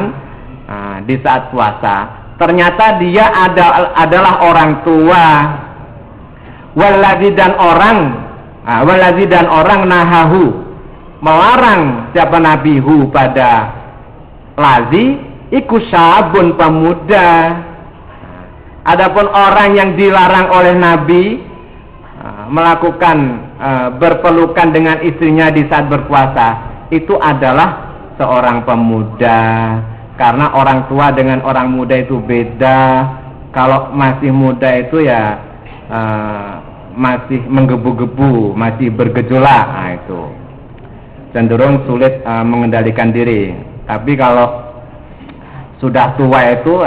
Speaker 2: di saat puasa, ternyata dia adalah orang tua. Walazi, dan orang nahahu, melarang siapa Nabi hu pada lazi iku sabun, pemuda. Adapun orang yang dilarang oleh Nabi melakukan berpelukan dengan istrinya di saat berpuasa, itu adalah seorang pemuda. Karena orang tua dengan orang muda itu beda. Kalau masih muda itu ya masih menggebu-gebu, masih bergejolak, nah itu cenderung sulit mengendalikan diri. Tapi kalau sudah tua itu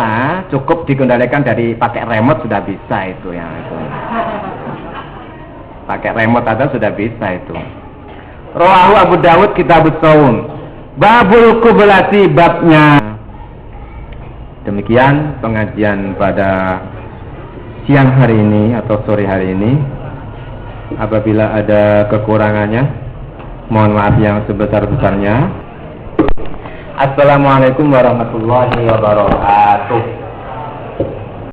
Speaker 2: cukup dikendalikan dari pakai remote sudah bisa itu ya. Itu. Pakai remote aja sudah bisa itu. Rawahu Abu Dawud Kitabus Shaum. Babul Qublati, babnya. Demikian pengajian pada siang hari ini atau sore hari ini. Apabila ada kekurangannya, mohon maaf yang sebesar-besarnya. Assalamualaikum warahmatullahi wabarakatuh.